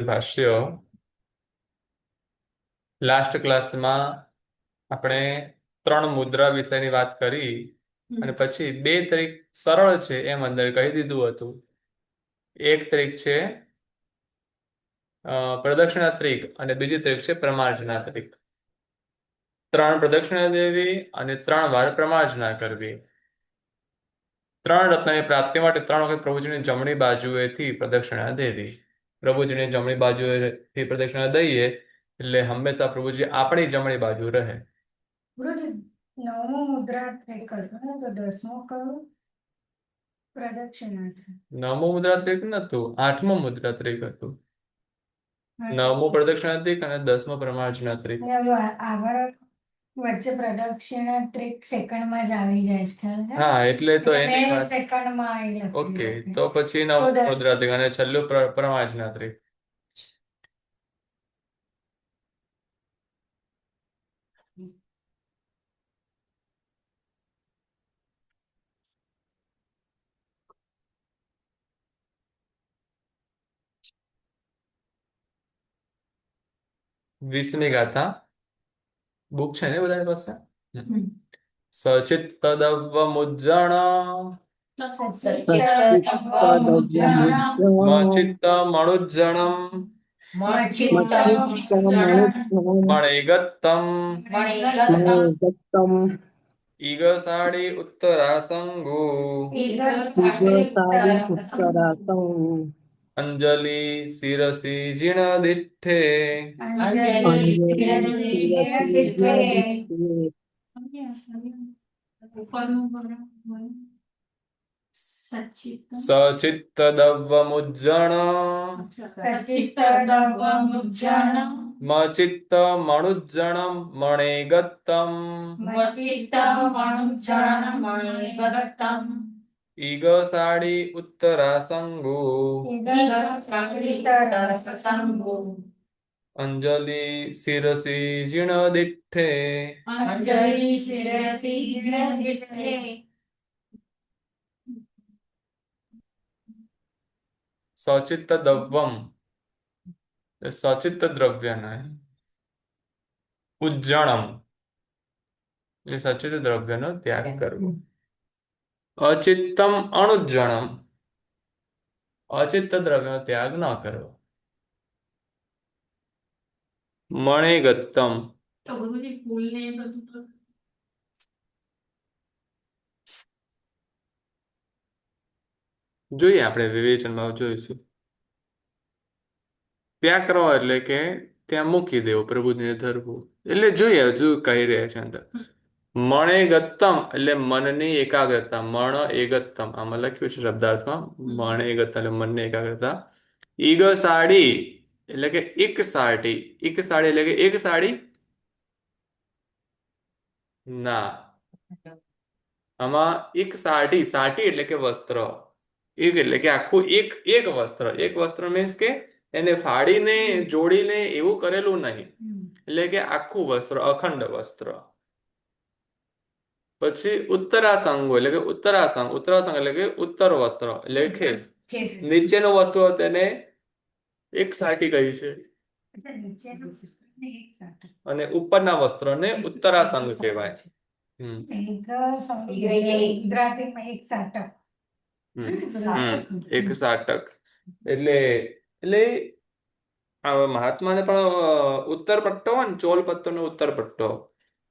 ભાષ્ય last ક્લાસમાં આપણે 3 મુદ્રા વિશેની વાત કરી અને પછી 2 ત્રિક સરળ છે એમ અંદર કહી દીધું હતું. એક ત્રિક છે પ્રદક્ષિણા ત્રિક અને બીજી ત્રિક છે પ્રમાર્જના ત્રિક. 3 પ્રદક્ષિણા દેવી અને 3 વાર પ્રમાર્જના કરવી. 3 રત્નની પ્રાપ્તિ માટે 3 વખત પ્રભુજીની જમણી બાજુએથી પ્રદક્ષિણા દેવી. પ્રભુજીની જમણી બાજુએથી પ્રદક્ષિણા દઈએ એટલે હંમેશા પ્રભુજી આપણી જમણી બાજુ રહે. ગુરુજી, 9મો મુદ્રા ત્રિક હતો ને, તો 10મો કયો? પ્રદક્ષિણા છે. 9મો મુદ્રા ત્રિક નતું, 8મો મુદ્રા ત્રિક હતું. 9મો પ્રદક્ષિણા ત્રિક અને 10મો પ્રમાર્જના ત્રિક. ને ઓલું આગળ વચ્ચે પ્રદક્ષિણા ત્રિક સેકન્ડમાં જ આવી જાય છે, ખ્યાલ છે? હા, એટલે તો એટલે એની બે વાત. સેકન્ડમાં આવી લખી ઓકે, લખી. તો પછી 9મો તો 10. મુદ્રા ત્રિક અને છેલ્લું પ્રમાર્જના ત્રિક. વીસમી ગાથા બુક છે ને બધાની પાસે? સચિત્તદવ્વમુજ્જણ મચિત્તમણુજ્જણમ મણિગત્તમ ઈગસાડી ઉત્તરાસંગુ અંજલિ શિરસી જીણદિઠ્ઠે સચિત્તદવ્વમુજ્જણ મચિત્તમણુજ્જણમ મણિગત્તમ ઈગસાડી ઉત્તરાસંગુ અંજલિ શિરસી જીણદિઠ્ઠે સચિત્તદવ્વમ સચિત્ત દ્રવ્ય નહીં, ઉજ્જણમ એ સચિત્ત દ્રવ્યનો ત્યાગ કરવો. અચિત્તમ અણુજ્જણમ અચિત્ત દ્રવ્યનો ત્યાગ ન કરવો. મણિગત્તમ જોઈએ આપણે વિવેચનમાં જોઈશું. ત્યાગ કરવો એટલે કે ત્યાં મૂકી દેવું, પ્રભુજીને ધરવું. એટલે જોઈએ હજુ કહી રહ્યા છે અંદર. મણિગત્તમ એટલે મનની એકાગ્રતા. મણ એગત્તમ આમાં લખ્યું છે શબ્દાર્થમાં. મણ એગત્તમ એટલે મનની એકાગ્રતા. ઈગ સાડી એટલે કે એક સાડી. એક સાડી એટલે કે એક સાડી ના, આમાં એક સાડી. સાટી એટલે કે વસ્ત્ર. એક એટલે કે આખું એક એક વસ્ત્ર. એક વસ્ત્ર મીન્સ કે એને ફાડીને જોડીને એવું કરેલું નહીં, એટલે કે આખું વસ્ત્ર, અખંડ વસ્ત્ર. પછી ઉત્તરાસંગો એટલે કે ઉત્તરાસંગ. ઉત્તરાસંગ એટલે કે ઉત્તર વસ્ત્ર એટલે ખેસ. નીચેનું વસ્તુ તેને એક સાટી કહી છે અને ઉપરના વસ્ત્રને ઉત્તરાસંગ કહેવાય. એક સાટક એટલે એટલે મહાત્માને પણ ઉત્તર પટ્ટો હોય ને, ચોલ પટ્ટો ને ઉત્તર પટ્ટો,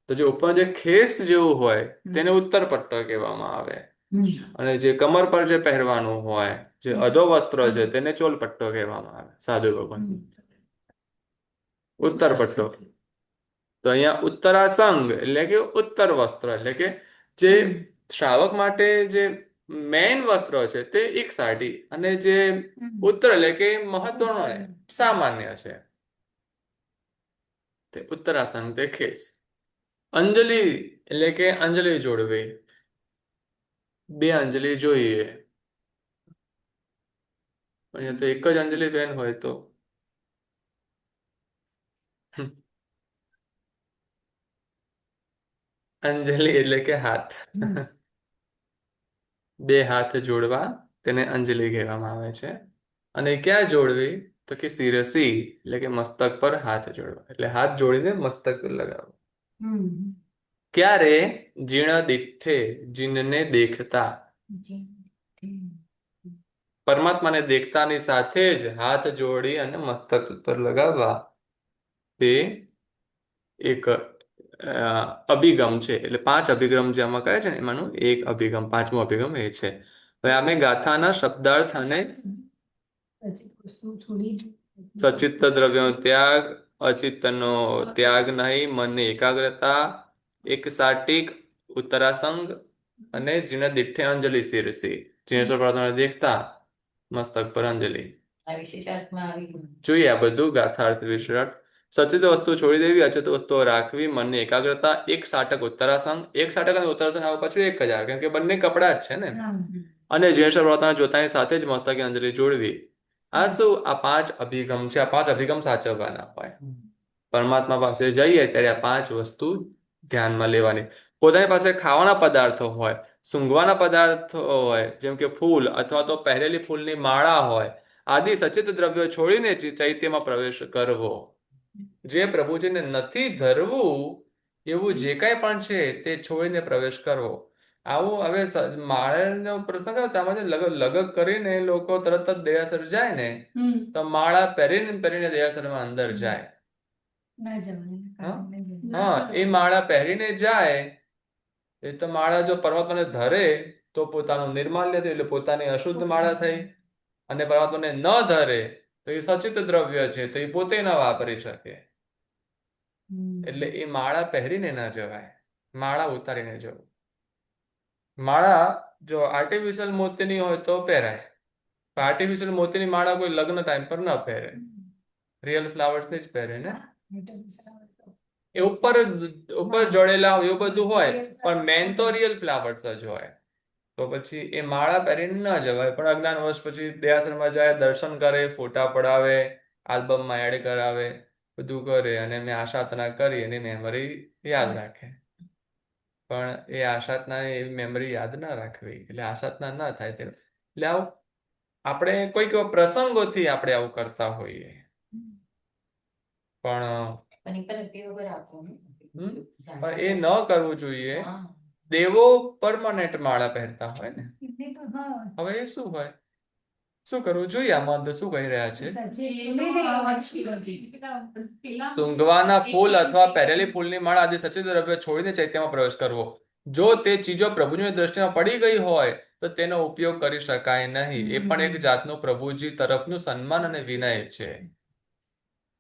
તો જે ઉપર જે ખેસ જેવું હોય તેને ઉત્તર પટ્ટો કહેવામાં આવે. અને જે કમર પર જે પહેરવાનું હોય, જે અધો વસ્ત્ર છે, તેને ચોલ પટ્ટો કહેવામાં આવે. સાધુ ભગવાન ઉત્તર પટ્ટો. તો અહીંયા ઉત્તરાસંગ એટલે કે ઉત્તર વસ્ત્ર એટલે કે જે શ્રાવક માટે જે મેઇન વસ્ત્ર છે તે એક સાડી, અને જે ઉત્તર એટલે કે મહત્વનો સામાન્ય છે તે ઉત્તરાસંગ તે ખેસ. અંજલિ એટલે કે અંજલિ જોડવી. 2 અંજલિ જોઈએ. અહીંયા તો એક જ અંજલિ બેન હોય તો અંજલિ એટલે કે હાથ. 2 હાથ જોડવા તેને અંજલિ કહેવામાં આવે છે. અને ક્યાં જોડવી? તો કે શિરસી એટલે કે મસ્તક પર હાથ જોડવા, એટલે હાથ જોડીને મસ્તક પર લગાવવા. હમ ક્યારે જીણ દીઠે જીનને દેખતા, જી હમ. પરમાત્માને દેખતાની સાથે જ હાથ જોડી અને મસ્તક પર લગાવવા, તે એક અભિગમ છે. એટલે 5 અભિગમ જે આમાં કહે છે ને એમાંનું એક અભિગમ, 5મો અભિગમ એ છે. હવે અમે ગાથાના શબ્દાર્થ અને પછી વસ્તુ છોડી સચિત્ત દ્રવ્યનો ત્યાગ, અચિત્તનો ત્યાગ નહીં, મનની એકાગ્રતા, એક સાટિક ઉત્તરાસંગ અને જીણ દીઠે અંજલિ શિરસી, જીણેશ્વર પ્રાર્થના દેખતા મસ્તક પર અંજલિ. જોઈએ આ બધું ગાથાર્થ વિશેષાર્થ. સચિત વસ્તુ છોડી દેવી, અચિત વસ્તુઓ રાખવી, મનની એકાગ્રતા, એક સાટક ઉત્તરાસંગ. એક સાટક અને ઉત્તરાસંગ આવે પાછું એક જ આવે, કેમ કે બંને કપડા જ છે ને. અને જીણેશ્વર પ્રાર્થના જોતાની સાથે જ મસ્તકે અંજલિ જોડવી. આ શું? આ 5 અભિગમ છે. આ 5 અભિગમ સાચવવાના હોય. પરમાત્મા પાસે જઈએ ત્યારે આ 5 વસ્તુ ધ્યાનમાં લેવાની. પોતાની પાસે ખાવાના પદાર્થો હોય, સૂંઘવાના પદાર્થો હોય, જેમ કે ફૂલ અથવા તો પહેરેલી ફૂલની માળા હોય, આદિ સચિત દ્રવ્યો છોડીને ચૈત્યમાં પ્રવેશ કરવો. જે પ્રભુજીને નથી ધરવું એવું જે કાંઈ પણ છે તે છોડીને પ્રવેશ કરવો. આવું હવે માળાનો પ્રસંગ આવે તેમાં લગગ કરીને લોકો તરત જ દેરાસર જાય ને, તો માળા પહેરીને પહેરીને દેરાસરમાં અંદર જાય. ના જવાનું. હા, એ માળા પહેરીને જાય. એ તો માળા જો પરમાત્માને ધરે તો પોતાનું નિર્માલ્ય થયું, એટલે પોતાની અશુદ્ધ માળા થઈ. અને પરમાત્માને ન ધરે તો એ સચિત દ્રવ્ય છે, તો એ પોતે ન વાપરી શકે. એટલે એ માળા પહેરીને ના જવાય, માળા ઉતારીને જવું. માળા જો આર્ટિફિશિયલ મોતીની હોય તો પહેરાય. આર્ટિફિશિયલ મોતીની માળા કોઈ લગ્ન ટાઈમ પર ન પહેરે, રિયલ ફ્લાવર્સની જ પહેરે ને. એ ઉપર ઉપર જડેલા હોય એવું બધું હોય, પણ મેન તો રિયલ ફ્લાવર્સ જ હોય. તો પછી એ માળા પહેરીને ન જવાય. પણ અજ્ઞાનવશ પછી દેરાસરમાં જાય, દર્શન કરે, ફોટા પડાવે, આલ્બમમાં એડ કરાવે, બધું કરે અને મેં આશાતના કરી એની મેમરી યાદ રાખે. પણ એ આશાતના એવી મેમરી યાદ ના રાખવી, એટલે આશાતના ના થાય તે. એટલે આવું આપણે કોઈક પ્રસંગોથી આપણે આવું કરતા હોઈએ. પણ એ ન કરવું જોઈએ. દેવો પરમાનન્ટ માળા પહેરતા હોય ને. હવે એ શું હોય, શું કરવું જોઈએ? આમાં તો શું કહી રહ્યા છે? સૂંઘવાના ફૂલ અથવા પહેરેલી ફૂલની માળા આદિ સચિત દ્રવ્ય છોડીને ચૈત્યમાં પ્રવેશ કરવો. જો તે ચીજો પ્રભુજીની દ્રષ્ટિમાં પડી ગઈ હોય તો તેનો ઉપયોગ કરી શકાય નહીં. એ પણ એક જાતનું પ્રભુજી તરફનું સન્માન અને વિનય છે.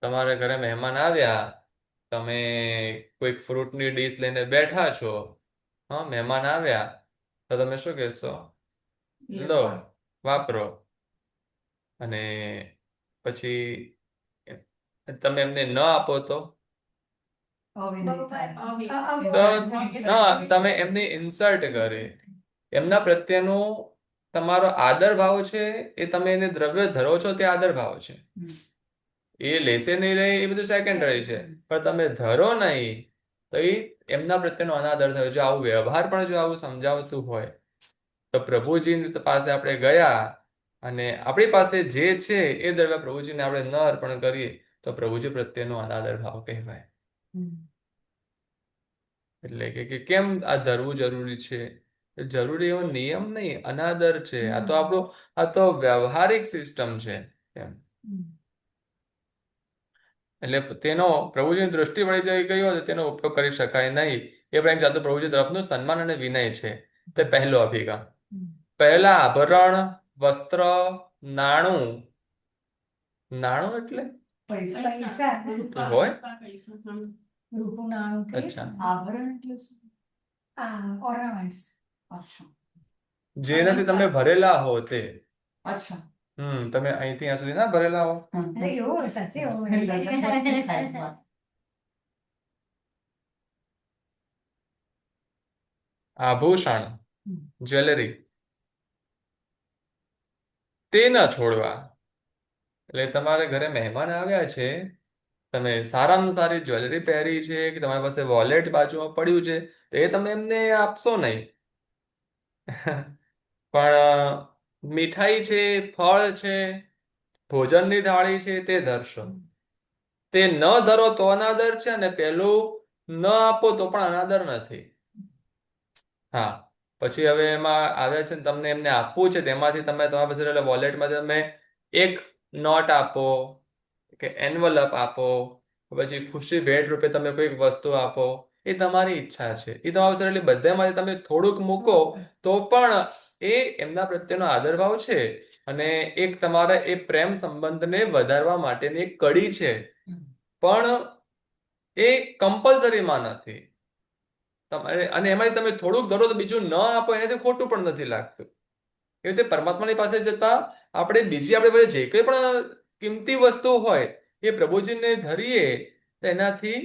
તમારા ઘરે મહેમાન આવ્યા, તમે કોઈક ફ્રૂટની ડીશ લઈને બેઠા છો, હા, મહેમાન આવ્યા, તો તમે શું કહેશો? લો, વાપરો. અને પછી તમે એમને ન આપો તો હા, તમે એમની ઇન્સલ્ટ કરી. એમના પ્રત્યેનો તમારો આદર ભાવ છે, એ તમે એને દ્રવ્ય ધરો છો તે આદર ભાવ છે. એ લેશે નહીં લે એ બધું સેકન્ડરી છે, પણ તમે ધરો નહીં તો એ એમના પ્રત્યેનો અનાદર થયો. જો આવું વ્યવહાર પણ જો આવું સમજાવતું હોય તો પ્રભુજી પાસે આપણે ગયા અને આપણી પાસે જે છે એ દ્રવ્ય પ્રભુજીને આપણે ન અર્પણ કરીએ તો પ્રભુજી પ્રત્યેનો અનાદર ભાવ કહેવાય. એટલે કે કેમ આ ધરવું જરૂરી છે? જરૂરી એવો નિયમ નહીં, અનાદર છે. આ તો વ્યવહારિક સિસ્ટમ છે એમ. એટલે તેનો પ્રભુજીની દૃષ્ટિ વળી જઈ ગઈ હોય તો તેનો ઉપયોગ કરી શકાય નહીં. એ પણ એક જાતનું પ્રભુજી તરફનું સન્માન અને વિનય છે. તે પહેલો અભિગમ. પહેલા આભરણ, વસ્ત્ર, નાણું. નાણું એટલે પૈસા હોય. રૂપું નાણું કે અચ્છા, આભરણ એટલે શું? ઓર્નામેન્ટ્સ. જેનાથી તમે ભરેલા હો તે. અચ્છા. તમે અહીંથી અહીંયા સુધી ના ભરેલા હો. એવું સાચે આભૂષણ, જ્વેલરી, તે ન છોડવા. એટલે તમારે ઘરે મહેમાન આવ્યા છે, તમે સારામાં સારી જ્વેલરી પહેરી છે કે તમારી પાસે વોલેટ બાજુમાં પડ્યું છે, તો એ તમે એમને આપશો નહીં. પણ મીઠાઈ છે, ફળ છે, ભોજનની થાળી છે તે ધરશો. તે ન ધરો તો અનાદર છે, અને પેલું ન આપો તો પણ અનાદર નથી. હા, પછી હવે એમાં આવે છે ને તમને એમને આપવું છે, તેમાંથી તમે તમારા પાસે વોલેટમાંથી તમે એક નોટ આપો કે એન્વલપ આપો, પછી ખુશી ભેટ રૂપે તમે કોઈક વસ્તુ આપો, એ તમારી ઈચ્છા છે. એ તમારા પાસે એટલે બધામાંથી તમે થોડુંક મૂકો તો પણ એ એમના પ્રત્યેનો આદરભાવ છે, અને એક તમારા એ પ્રેમ સંબંધને વધારવા માટેની એક કડી છે, પણ એ કમ્પલસરીમાં નથી. તમારે અને એમાંથી તમે થોડુંક ધરો તો બીજું ન આપો એનાથી ખોટું પણ નથી લાગતું. એ રીતે પરમાત્માની પાસે જતા આપણે બીજી આપણે પાસે જે કંઈ પણ કિંમતી વસ્તુ હોય એ પ્રભુજીને ધરીએ તો એનાથી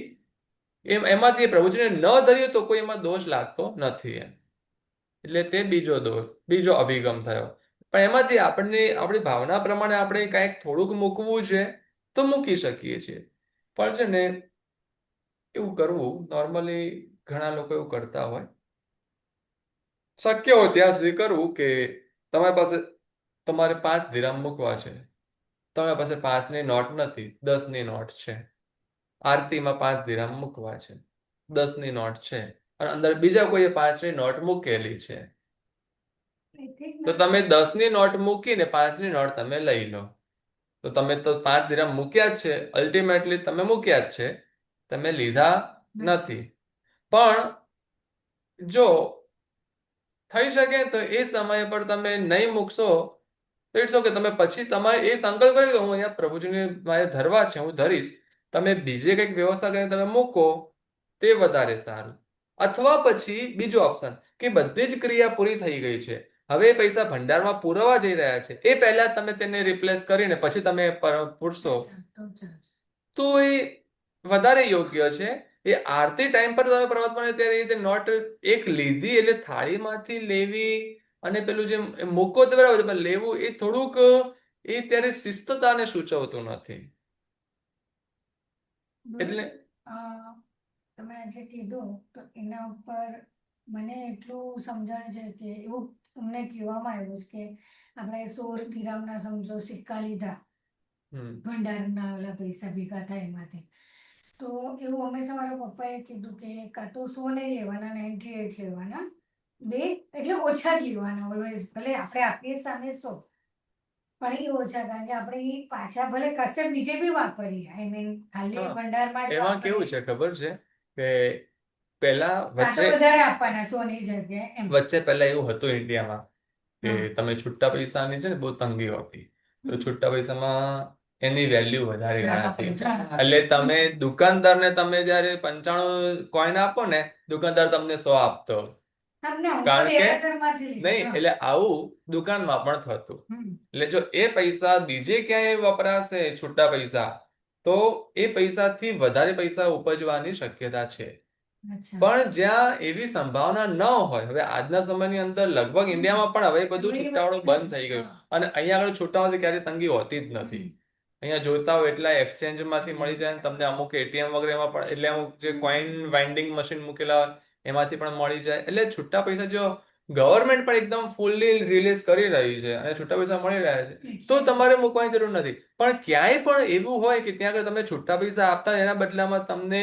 એમાંથી પ્રભુજીને ન ધરીએ તો કોઈ એમાં દોષ લાગતો નથી એમ. એટલે તે બીજો અભિગમ થયો. પણ એમાંથી આપણને આપણી ભાવના પ્રમાણે આપણે કાંઈક થોડુંક મૂકવું છે તો મૂકી શકીએ છીએ. પણ છે ને એવું કરવું નોર્મલી ઘણા લોકો એવું કરતા હોય. શક્ય હોય ત્યાં સુધી કરવું કે તમારે 5 દિરહમ મૂકવા છે, તમારી પાસે 5ની નોટ નથી, 10ની નોટ છે. આરતીમાં 5 દિરહમ મૂકવા છે, 10ની નોટ છે, અને અંદર બીજા કોઈએ 5ની નોટ મૂકેલી છે, તો તમે 10ની નોટ મૂકીને 5ની નોટ તમે લઈ લો. તો તમે તો 5 દિરહમ મૂક્યા જ છે, અલ્ટિમેટલી તમે મૂક્યા જ છે, તમે લીધા નથી. પણ જો થઈ શકે તો એ સમય પર તમે નહીં મૂકશો તો ઇટ્સ ઓકે. તમે પછી તમારે એ સંકલ્પ કરી દો હું અહીંયા પ્રભુજીને મારે ધરવા છે, હું ધરીશ. તમે બીજે કંઈક વ્યવસ્થા કરીને તમે મૂકો તે વધારે સારું. અથવા પછી બીજો ઓપ્શન કે બધી જ ક્રિયા પૂરી થઈ ગઈ છે, હવે એ પૈસા ભંડારમાં પૂરવા જઈ રહ્યા છે, એ પહેલા તમે તેને રિપ્લેસ કરીને પછી તમે પૂરશો તો એ વધારે યોગ્ય છે. એ આરતી ટાઈમ પર તમે પરમાત્માને ત્યારે એ રીતે નોટ એક લીધી એટલે થાળીમાંથી લેવી અને પેલું જે મૂકો તો બરાબર છે, પણ લેવું એ થોડુંક એ ત્યારે શિસ્તતાને સૂચવતું નથી. એટલે તમે આજે કીધું તો એના ઉપર મને એટલું સમજણ છે કે એવું અમને કહેવામાં આવ્યું છે કે આપણે 16 દિરહમના સમજો સિક્કા લીધા, ભંડારના ઓલા પૈસા ભેગા થાય એમાંથી, તો એવું હંમેશા મારા પપ્પાએ કીધું કે કાં તો 100 નહીં લેવાના, 98 લેવાના, બે એટલે ઓછા જ લેવાના ઓલવેઝ. ભલે આપણે આપીએ સામે 100 પણ એ ઓછા, કારણ કે આપણે ઈ પાછા ભલે કશે બીજે બી વાપરીએ, આઈ મીન ખાલી ભંડારમાં જ એમાં કેવું છે ખબર છે કે પહેલા વધારે આપવાના 100 ની જગ્યાએ એમ. વચ્ચે પહેલા એવું હતું ઇન્ડિયામાં કે તમે છૂટા પૈસાની છે ને બહુ તંગી હોતી, તો છૂટા પૈસામાં એની વેલ્યુ વધારે ગણાતી. એટલે તમે દુકાનદારને તમે જયારે 95 કોઈન આપો ને, દુકાનદાર તમને 100 આપતો. કારણ કે નહીં, એટલે આવું દુકાનમાં પણ થતું. એટલે જો એ પૈસા બીજે ક્યાંય વપરાશે છૂટા પૈસા, તો એ પૈસાથી વધારે પૈસા ઉપજવાની શક્યતા છે. પણ જ્યાં એવી સંભાવના ન હોય, હવે આજના સમયની અંદર લગભગ ઇન્ડિયામાં પણ હવે બધું છૂટાવાળું બંધ થઈ ગયું, અને અહીંયા આગળ છૂટામાંથી ક્યારેય તંગી હોતી જ નથી. અહીંયા જોતા હોય એટલા એક્સચેન્જમાંથી મળી જાય, તમને અમુક એટીએમ વગેરેમાં પણ, એટલે અમુક જે કોઈન વાઇન્ડિંગ મશીન મૂકેલા હોય એમાંથી પણ મળી જાય. એટલે છૂટા પૈસા જો ગવર્મેન્ટ પણ એકદમ ફૂલ્લી રિલીઝ કરી રહી છે અને છૂટા પૈસા મળી રહ્યા છે, તો તમારે મૂકવાની જરૂર નથી. પણ ક્યાંય પણ એવું હોય કે ત્યાં આગળ તમે છૂટા પૈસા આપતા એના બદલામાં તમને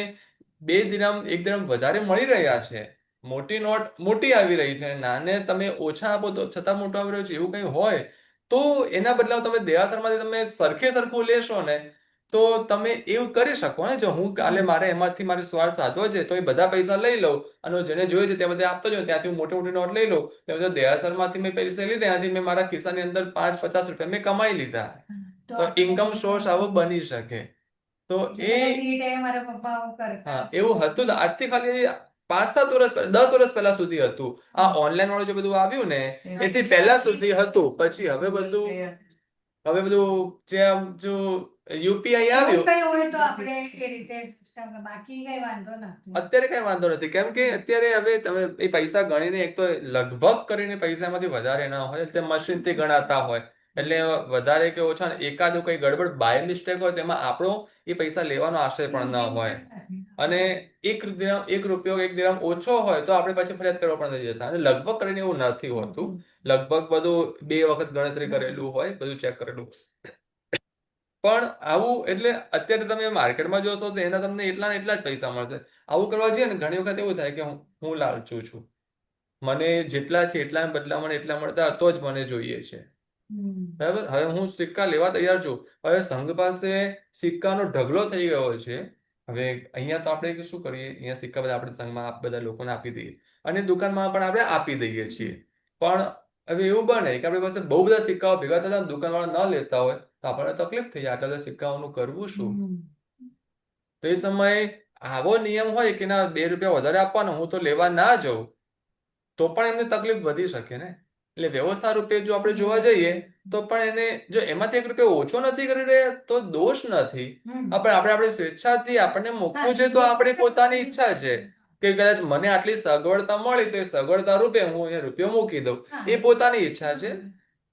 2 દિરહમ 1 દિરહમ વધારે મળી રહ્યા છે, મોટી નોટ મોટી આવી રહી છે, નાને તમે ઓછા આપો તો છતાં મોટો આવી રહ્યો છે, એવું કંઈ હોય તો એના બદલામાં તમે દેરાસરમાંથી તમે સરખું લેશો ને, તો તમે એવું કરી શકો ને. જો હું કાલે મારે એમાંથી મારે સ્વાર્થ સાધવો છે તો એ બધા પૈસા લઈ લઉં અને જેને જોઈએ છે ત્યાં બધે આપતો જાઉં, ત્યાંથી હું મોટી મોટી નોટ લઈ લઉં, તો દેરાસરમાંથી મેં પૈસા લીધા, એનાથી મેં મારા ખિસ્સાની અંદર 5-50 રૂપિયા મેં કમાઈ લીધા. તો ઇન્કમ સોર્સ આવો બની શકે. તો મારા પપ્પા કરતા એવું હતું. આજથી ખાલી 5-7 વર્ષ 10 વર્ષ પહેલા સુધી હતું. આ ઓનલાઈન વાળું જે બધું આવ્યું ને એથી પહેલા સુધી હતું. પછી હવે બધું જે જો યુપીઆઈ આવ્યું અત્યારે કઈ વાંધો નથી, કેમ કે અત્યારે હવે તમે એ પૈસા ગણીને, એક તો લગભગ કરીને પૈસામાંથી વધારે ના હોય, એટલે મશીનથી ગણાતા હોય, એટલે વધારે કે ઓછા એકાદું કઈ ગડબડ બાય મિસ્ટેક હોય તેમાં આપણો એ પૈસા લેવાનો આશય પણ ન હોય, અને 1 રૂપિયો 1 દિરહમ ઓછો હોય તો આપણે પછી ફરિયાદ કરવા પણ નથી જતા. અને લગભગ કરીને એવું નથી હોતું. લગભગ બધું 2 વખત ગણતરી કરેલું હોય, બધું ચેક કરેલું પણ આવું એટલે અત્યારે તમે માર્કેટમાં જોશો તો એના તમને એટલા ને એટલા જ પૈસા મળશે. આવું કરવા જઈએ ને ઘણી વખત એવું થાય કે હું લાલચું છું, મને જેટલા છે એટલા બદલા મને એટલા મળતા તો જ મને જોઈએ છે. બરાબર, હવે હું સિક્કા લેવા તૈયાર છું, હવે સંઘ પાસે સિક્કાનો ઢગલો થઈ ગયો છે. હવે અહીંયા તો આપણે શું કરીએ, અહીંયા સિક્કા બધા આપણે સંઘમાં બધા લોકોને આપી દઈએ અને દુકાનમાં પણ આપણે આપી દઈએ છીએ. પણ હવે એવું બને કે આપણી પાસે બહુ બધા સિક્કાઓ ભેગા થતા દુકાનવાળા ન લેતા હોય તો આપણને તકલીફ થઈ જાય, આટલા બધા સિક્કાઓનું કરવું શું? તો એ સમયે આવો નિયમ હોય કે ના 2 રૂપિયા વધારે આપવાના, હું તો લેવા ના જાઉં, તો પણ એમને તકલીફ વધી શકે ને. એટલે વ્યવસ્થા રૂપે જો આપણે જોવા જઈએ તો પણ એને જો એમાંથી 1 રૂપિયો ઓછો નથી કરી રહ્યા તો દોષ નથી. આપણે સ્વેચ્છાથી આપણને મૂકવું છે તો આપણી પોતાની ઈચ્છા છે કે કદાચ મને આટલી સગવડતા મળી તો એ સગવડતા રૂપે હું અહીંયા રૂપિયો મૂકી દઉં, એ પોતાની ઈચ્છા છે.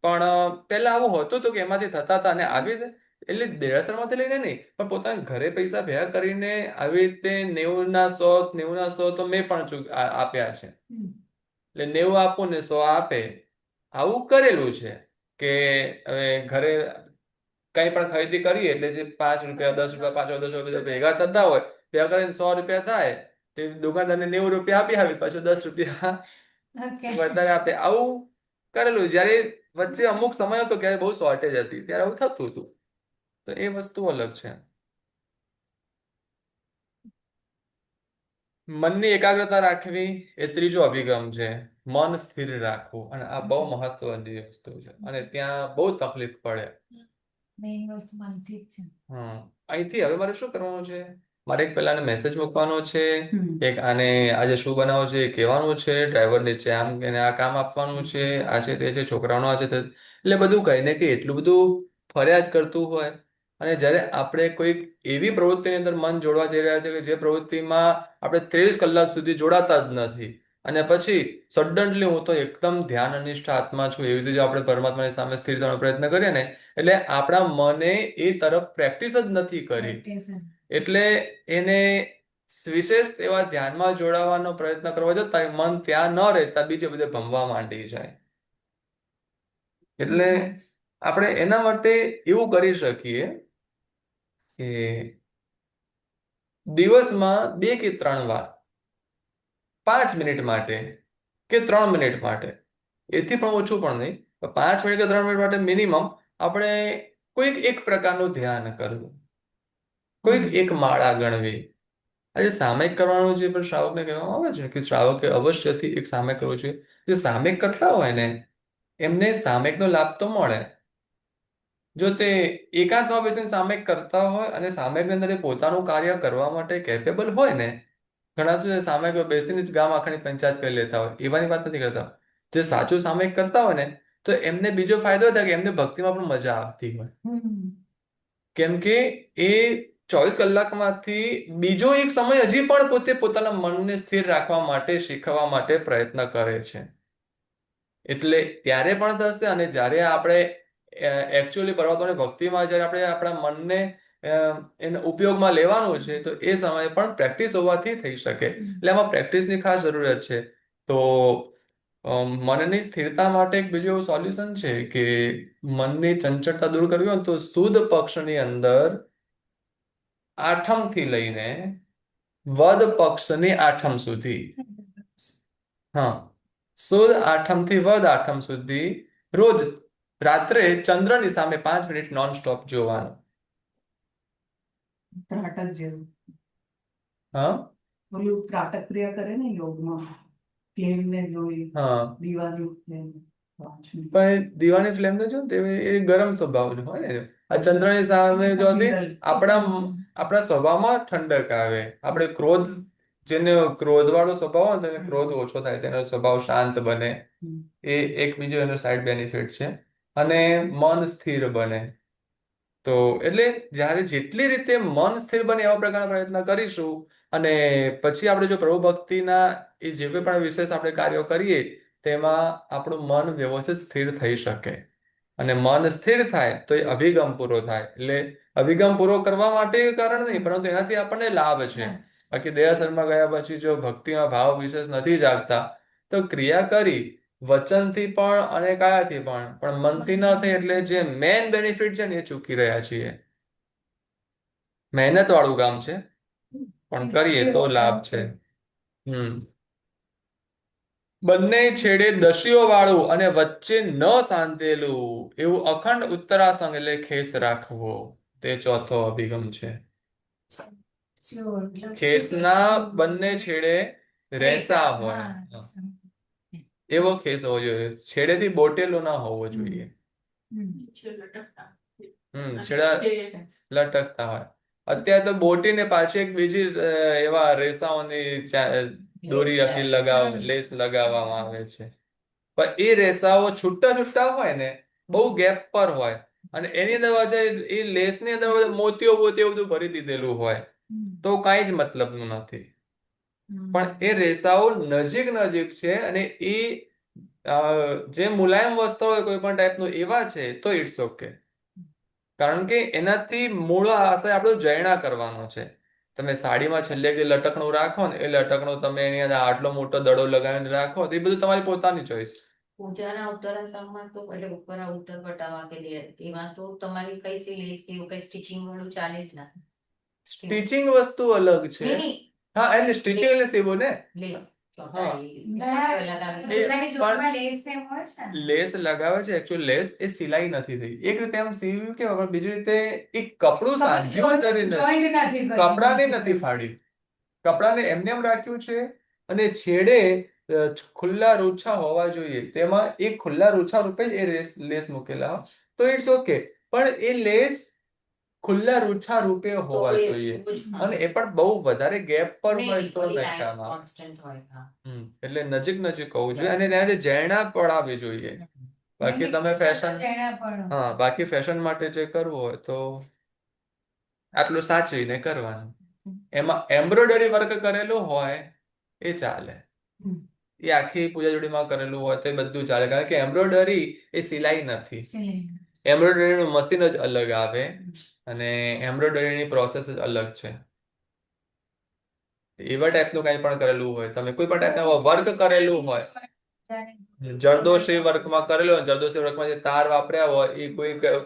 પણ પહેલા આવું હતું તો કે એમાંથી થતા હતા અને આવી રીતે એટલે દેરાસરમાંથી લઈને નહીં પણ પોતાના ઘરે પૈસા ભેગા કરીને આવી રીતે 90 ના 100 તો મેં પણ આપ્યા છે. એટલે 90 આપું ને 100 આપે, આવું કરેલું છે કે હવે ઘરે કંઈ પણ ખરીદી કરીએ એટલે જે 5 રૂપિયા 10 રૂપિયા 5 10 રૂપિયા ભેગા થતા હોય, ભેગા કરીને 100 રૂપિયા થાય તે દુકાનદારને 90 રૂપિયા આપી આવી, પાછું 10 રૂપિયા વધારે આપે. આવું કરેલું જ્યારે વચ્ચે અમુક સમય હતો ક્યારે બહુ શોર્ટેજ હતી ત્યારે આવું થતું હતું. તો એ વસ્તુ અલગ છે. મનની એકાગ્રતા રાખવી એ ત્રીજો અભિગમ છે, મન સ્થિર રાખવું. અને આ બહુ મહત્વની વસ્તુ છે અને ત્યાં બહુ તકલીફ પડે. મેઇન વસ્તુ મનથી જ છે. અહીંથી હવે મારે શું કરવાનું છે, મારે એક પેલાને મેસેજ મૂકવાનો છે, એક આને આજે શું બનાવો છે એ કહેવાનું છે, ડ્રાઈવર નીચે આમ એને આ કામ આપવાનું છે, આ છે તે છે, છોકરાઓનો આ છે તે, એટલે બધું કહીને કે એટલું બધું ફર્યા જ કરતું હોય. અને જ્યારે આપણે કોઈક એવી પ્રવૃત્તિની અંદર મન જોડવા જઈ રહ્યા છે કે જે પ્રવૃત્તિમાં આપણે 23 કલાક સુધી જોડાતા જ નથી અને પછી સડનલી હું તો એકદમ ધ્યાન અનિષ્ઠ આત્મા છું એવી રીતે જો આપણે પરમાત્માની સામે સ્થિર થવાનો પ્રયત્ન કરીએ ને એટલે આપણા મને એ તરફ પ્રેક્ટિસ જ નથી કરી, એટલે એને વિશેષ એવા ધ્યાનમાં જોડાવાનો પ્રયત્ન કરવા જતા મન ત્યાં ન રહેતા બીજે બધે ભમવા માંડી જાય. એટલે આપણે એના માટે એવું કરી શકીએ કે દિવસમાં 2 કે 3 વાર 5 મિનિટ માટે કે 3 મિનિટ માટે, એથી પણ ઓછું પણ નહીં, 5 મિનિટ કે 3 મિનિટ માટે મિનિમમ આપણે કોઈક એક પ્રકારનું ધ્યાન કરવું, કોઈક એક માળા ગણવી. આજે સામયિક કરવાનું છે પણ શ્રાવકને કહેવામાં આવે છે કે શ્રાવકે અવશ્યથી એક સામયિક કરવું જોઈએ. જે સામયિક કરતા હોય ને એમને સામયિકનો લાભ તો મળે. જો તે એકાંતમાં બેસીને સામયિક કરતા હોય અને સામયિકની અંદર એ પોતાનું કાર્ય કરવા માટે કેપેબલ હોય ને, ઘણા શું સામયિક બેસીને જ ગામ આખાની પંચાયત કરી લેતા હોય, એવાની વાત નથી કરતા. જે સાચું સામયિક કરતા હોય ને તો એમને બીજો ફાયદો થાય કે એમને ભક્તિમાં પણ મજા આવતી હોય, કેમ કે એ 24 કલાકમાંથી બીજો એક સમય હજી પણ પોતે પોતાના મનને સ્થિર રાખવા માટે શીખવા માટે પ્રયત્ન કરે છે. એટલે ત્યારે પણ થશે અને જ્યારે આપણે એકચ્યુઅલી પરમાત્માની ભક્તિમાં જ્યારે આપણે આપણા મનને એને ઉપયોગમાં લેવાનું છે તો એ સમયે પણ પ્રેક્ટિસ હોવાથી થઈ શકે. એટલે આમાં પ્રેક્ટિસની ખાસ જરૂરિયાત છે. તો મનની સ્થિરતા માટે એક બીજું એવું સોલ્યુશન છે કે મનની ચંચળતા દૂર કરવી હોય તો સુદ પક્ષની અંદર આઠમથી લઈને વદ પક્ષની આઠમ સુધી, હા, સુદ આઠમથી વદ આઠમ સુધી રોજ રાત્રે ચંદ્રની સામે 5 મિનિટ નોન સ્ટોપ જોવાનું. ત્રાટક જેવું હા ઓલું ત્રાટક ક્રિયા કરે ને યોગમાં, ફ્લેમ ને જોઈ, હા દીવાની ફ્લેમ. પણ દીવાની ફ્લેમ તો જો ને એ ગરમ સ્વભાવનું હોય ને, આ ચંદ્રની સામે જોવાથી આપણા સ્વભાવમાં ઠંડક આવે. આપણે ક્રોધ, જેને ક્રોધવાળો સ્વભાવ હોય ને તેને ક્રોધ ઓછો થાય, તેનો સ્વભાવ શાંત બને. એ એક બીજો એનો સાઈડ બેનિફિટ છે. અને મન સ્થિર બને. તો એટલે જ્યારે જેટલી રીતે મન સ્થિર બને એવા પ્રકારના પ્રયત્ન કરીશું અને પછી આપણે જો પ્રભુ ભક્તિના એ જે કોઈ પણ વિશેષ આપણે કાર્યો કરીએ તેમાં આપણું મન વ્યવસ્થિત સ્થિર થઈ શકે. અને મન સ્થિર થાય તો એ અભિગમ પૂરો થાય. એટલે અભિગમ પૂરો કરવા માટે કારણ નહીં પરંતુ એનાથી આપણને લાભ છે. બાકી દેરાસરમાં ગયા પછી જો ભક્તિમાં ભાવ વિશેષ નથી જાગતા તો ક્રિયા કરી વચનથી પણ અને કાયાથી પણ મનથી ન થઈ એટલે જે મેન બેનિફિટ છે ને એ ચૂકી રહ્યા છીએ. મહેનત વાળું કામ છે પણ કરીએ તો લાભ છે. બંને છેડે દસીઓ વાળું અને વચ્ચે ન સાંધેલું એવું અખંડ ઉત્તરાસંગ એટલે ખેસ રાખવો, તે ચોથો અભિગમ છે. ખેસના બંને છેડે રેસા હોય, એવો ખેસ હોવો જોઈએ, છેડેથી બોટેલો ના હોવો જોઈએ. છેડા લટકતા હોય. અત્યારે તો બોટીને પાછી એક બીજી એવા રેસાઓની દોરી આખી લેસ લગાવવામાં આવે છે. પણ એ રેસાઓ છૂટા છૂટા હોય ને, બહુ ગેપ પર હોય, અને એની અંદર પાછા એ લેસની અંદર મોતીઓ બધું ભરી દીધેલું હોય, તો કાંઈ જ મતલબનું નથી. પણ એ રેસાઓ નજીક છે અને એ જે મુલાયમ વસ્ત્ર હોય કોઈ પણ ટાઈપનું એવા છે તો ઇટ્સ ઓકે. કારણ કે એનાથી મૂળ આશય આપણો જયણા કરવાનો છે. તમે સાડીમાં છેલ્લે જે લટકણું રાખો ને, એ લટકણું તમે એની અંદર આટલો મોટો દડો લગાવીને રાખો, તો એ બધું તમારી પોતાની ચોઈસ. પૂજાના ઉત્તરાસંગમાં તો એટલે ઉપર ઉત્તર પટાવા કે એમાં તો તમારી કઈ સી લેસ કે કઈ સ્ટિચિંગ વાળું ચાલે જ ના. સ્ટિચિંગ વસ્તુ અલગ છે. હા, એટલે સ્ટિચિંગ એટલે સીવું ને. લેસ લેસ લગાવે છે, એકચ્યુઅલી લેસ એ સિલાઈ નથી થઈ. એક રીતે એમ સીવ્યું કે બીજી રીતે એ કપડું સાંધ્યું કપડાને નથી ફાડ્યું, કપડાને એમને એમ રાખ્યું છે, અને છેડે ખુલ્લા રૂછા હોવા જોઈએ, તેમાં એક ખુલ્લા રૂછા રૂપે જ એ લેસ મૂકેલા હોય તો ઇટ્સ ઓકે. પણ એ લેસ ખુલ્લા રૂછા રૂપે હોવા જોઈએ, અને એ પણ બહુ વધારે ગેપ પર હોય તો એટલે નજીક હોવું જોઈએ, અને ત્યાં જૈણા પડાવવી જોઈએ. બાકી તમે બાકી ફેશન માટે જે કરવું હોય તો આટલું સાચવીને કરવાનું. એમાં એમ્બ્રોઇડરી વર્ક કરેલું હોય એ ચાલે, એ આખી પૂજા જોડીમાં કરેલું હોય તો એ બધું ચાલે, કારણ કે એમ્બ્રોઇડરી એ સિલાઈ નથી. એમ્બ્રોઇડરીનું મશીન જ અલગ આવે, અને એમ્બ્રોઇડરીની પ્રોસેસ જ અલગ છે. એવા ટાઈપનું કંઈ પણ કરેલું હોય, તમે કોઈ પણ ટાઈપનું વર્ક કરેલું હોય, જરદોશી વર્કમાં કરેલું હોય, જરદોશી વર્કમાં જે તાર વાપર્યા હોય એ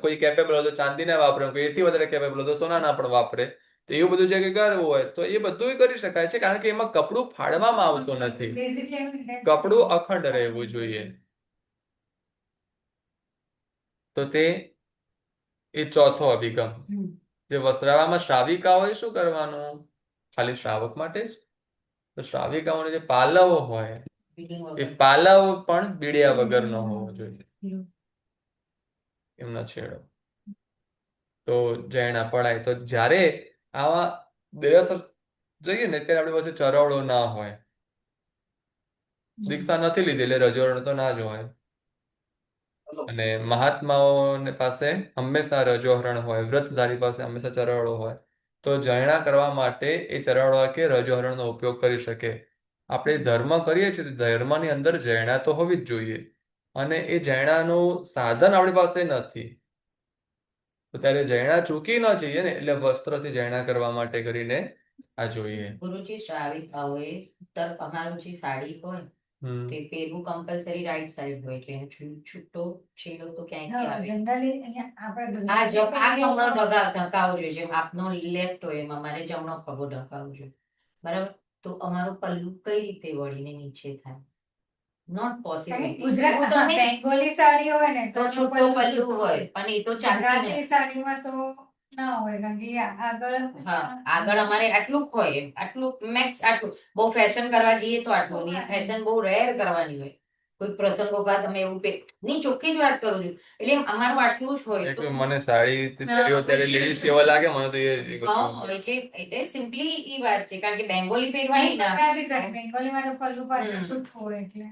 કોઈ કેપેબલ હોય તો ચાંદીના વાપરે, કોઈ એથી વધારે કેપેબલ હોય તો સોનાના પણ વાપરે. તો એવું બધું જે કરવું હોય તો એ બધું કરી શકાય છે, કારણ કે એમાં કપડું ફાડવામાં આવતું નથી, કપડું અખંડ રહેવું જોઈએ. તો તે એ ચોથો અભિગમ. જે વસ્ત્રાવામાં શ્રાવિકા હોય, શું કરવાનું? ખાલી શ્રાવક માટે જ. તો શ્રાવિકાઓને જે પાલવો હોય, એ પાલવ પણ બીડ્યા વગરનો હોવો જોઈએ, એમનો છેડો. તો જૈણા પડાય. તો જ્યારે આવા દેરાસર જઈએ ને ત્યારે આપણી પાસે ચરવડો ના હોય, દીક્ષા નથી લીધી એટલે રજોરણ તો ના જ હોય, અને મહાત્માઓને પાસે હંમેશા રજોહરણ હોય, વ્રતધારી પાસે હંમેશા ચરવડો હોય, તો જૈણા કરવા માટે એ ચરવડા કે રજોહરણનો ઉપયોગ કરી શકે. આપણે ધર્મ કરીએ છીએ તો ધર્મની અંદર જૈણા તો હોવી જ જોઈએ, અને એ જૈણાનું સાધન આપણી પાસે નથી, તો ત્યારે જૈણા ચૂકી ન જઈએ ને, એટલે વસ્ત્રથી જૈણા કરવા માટે કરીને આ જોઈએ. ગુરુજી શ્રાવિકા હોય, ઉત્તર અમારું જે સાડી હોય તે પહેરવું કમ્પલસરી રાઈટ સાઈડ હોય, એટલે છૂટો છેડો તો ક્યાંયથી આવે. આ જમણો ઢકાવો જોઈએ, જેમ આપનો લેફ્ટ હોય એમ અમારે જમણો પગો ઢકાવો જોઈએ, બરાબર. તો અમારું પલ્લું કઈ રીતે વળીને નીચે થાય? Not possible. બેંગોલી સાડી હોય ને તો છૂટો પલ્લું હોય, પણ એ તો ચાંદીની સાડીમાં તો ના હોય, કારણ કે આગળ અમારે આટલું હોય, આટલું મેક્સ આટલું. બહુ ફેશન કરવા જઈએ તો આટલું નહીં, ફેશન બહુ રેર કરવાની હોય, કોઈ પ્રસંગો બાદ તમે એવું નહીં, ચોખ્ખી જ વાત કરું છું. એટલે અમારું આટલું જ હોય. મને સાડી પહેર્યો ત્યારે લેડીઝ કેવા લાગે મને તો એટલે સિમ્પલી ઈ વાત છે, કારણ કે બેંગોલી પહેરવાની બેંગોલીમાં તો પલ્લું પાછું છૂટું હોય, એટલે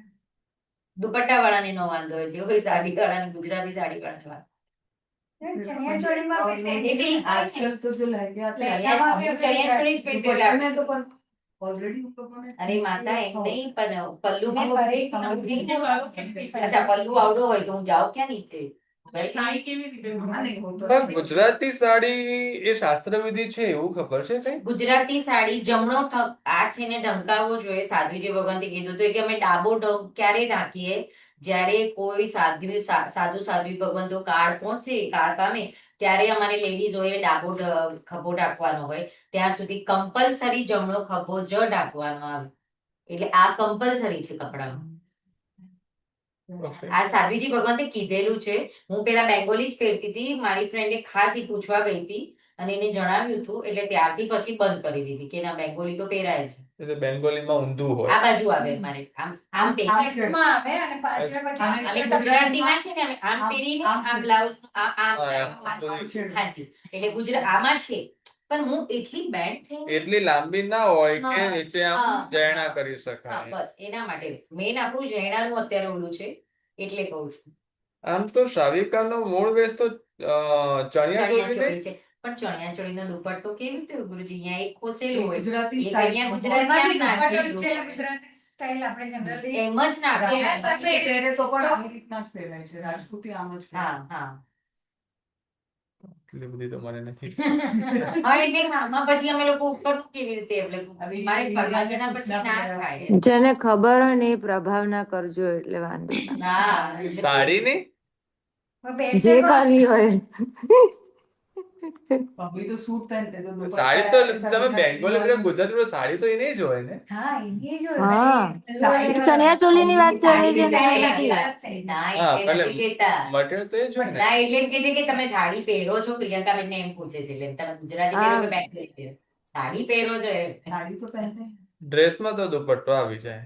દુપટ્ટા વાળાને નો વાંધો હોય, જે હોય સાડી વાળાને, ગુજરાતી સાડી વાળાને વાત. आजकल तो जो लहंगे आते हैं અરે માતા એમ નહીં, પણ પલ્લુ અચ્છા પલ્લુ આવડો હોય તો હું જાઉં ક્યાં નીચે? ગુજરાતી સાડી એ શાસ્ત્ર વિધિ છે એવું ખબર છે કઈ? ગુજરાતી સાડી જમણો આ છે ને ઢંકાવવો જોઈએ. સાધ્વીજી ભગવાનથી કીધું હતું કે અમે ડાબો ક્યારે ઢાંકીએ? જ્યારે કોઈ સાધુ સાધ્વી ભગવંતો કાળ પહોંચે, કાળ પામે, ત્યારે અમારે લેડીઝોએ ડાબો ખભો ઢાંકવાનો હોય. ત્યાં સુધી કમ્પલસરી જમણો ખભો જ ઢાંકવાનો આવે. એટલે આ કમ્પલસરી છે કપડામાં. ઓકે. આ સાધ્વીજી ભગવંતે કીધેલું છે. હું પેલા બેંગોલી જ પહેરતી હતી, મારી ફ્રેન્ડે ખાસ ઈ પૂછવા ગઈ હતી અને એને જણાવ્યું હતું, એટલે ત્યારથી પછી બંધ કરી દીધી કે ના બેંગોલી તો પહેરાય છે. એટલે બેંગોલીમાં ઊંધું હોય. આ બાજુ આવે મારે આમ પહેરી. માં આવે અને પાછળ પછી અને ગુજરાતીમાં છે ને અમે આમ પહેરીને આ બ્લાઉઝ આમ હા, હાજી. એટલે ગુજરાત આમાં છે, પણ હું એટલી બેન્ડ થઈ એટલી લાંબી ના હોય કે હા. નીચે આમ હા. જયણા કરી હા, શકાય. બસ એના માટે મેન આપણું જૈણાનું અત્યારે ઓલું છે એટલે કહું છું. આમ તો શાવિકાનો મૂળ વેશ તો ચણિયા ચોળી નહીં? ચણિયાચોળી છે, પણ ચણિયાચોળીનો દુપટ્ટો કેવી રીતે હોય ગુરુજી? અહીંયા એક ખોસેલું હોય, ગુજરાતી એક અહીંયા ગુજરાતી એમાં આમ બી નાખેલું. દુપટ્ટો છે ગુજરાતી સ્ટાઇલ આપણે જનરલી એમ જ નાખેલું. રાજપૂતી પહેરે તો પણ આવી રીતના જ પહેરાય છે. રાજપૂતી આમ જ પહેરાય. હા હા એટલી બધી તો મને નથી. હા, એટલે આમાં પછી અમે લોકો ઉપરનું કેવી રીતે એટલે આવી મારે ફરમાજીના પછી ના થાય. જેને ખબર હોય ને એ પ્રભાવ ના કરજો એટલે વાંધો ના. ના એટલે સાડીની જે કરવી હોય. અભી તો સૂટ પહેનते तो दुपट्टा સાડી તો ऐसा તમે बिना બેંગોલી वाली- બધા ગુજરાતી સાડી તો એની જ હોય ને. હા એની જ હા. હોય સાડી ચણિયાચોળીની વાત કરે છે ને. ના હા, એટલે ભલે. નથી કહેતા. મટીરિયલ તો એ જ હોય ને. ના એટલે એમ કે છે કે તમે સાડી પહેરો છો, પ્રિયંકાબેનને એમ પૂછે છે, એટલે તમે ગુજરાતી પહેરો કે બેંગોલી પહેરો? સાડી પહેરો છો એમ. साड़ी तो पहनते हैं ડ્રેસમાં તો દુપટ્ટો આવી જાય,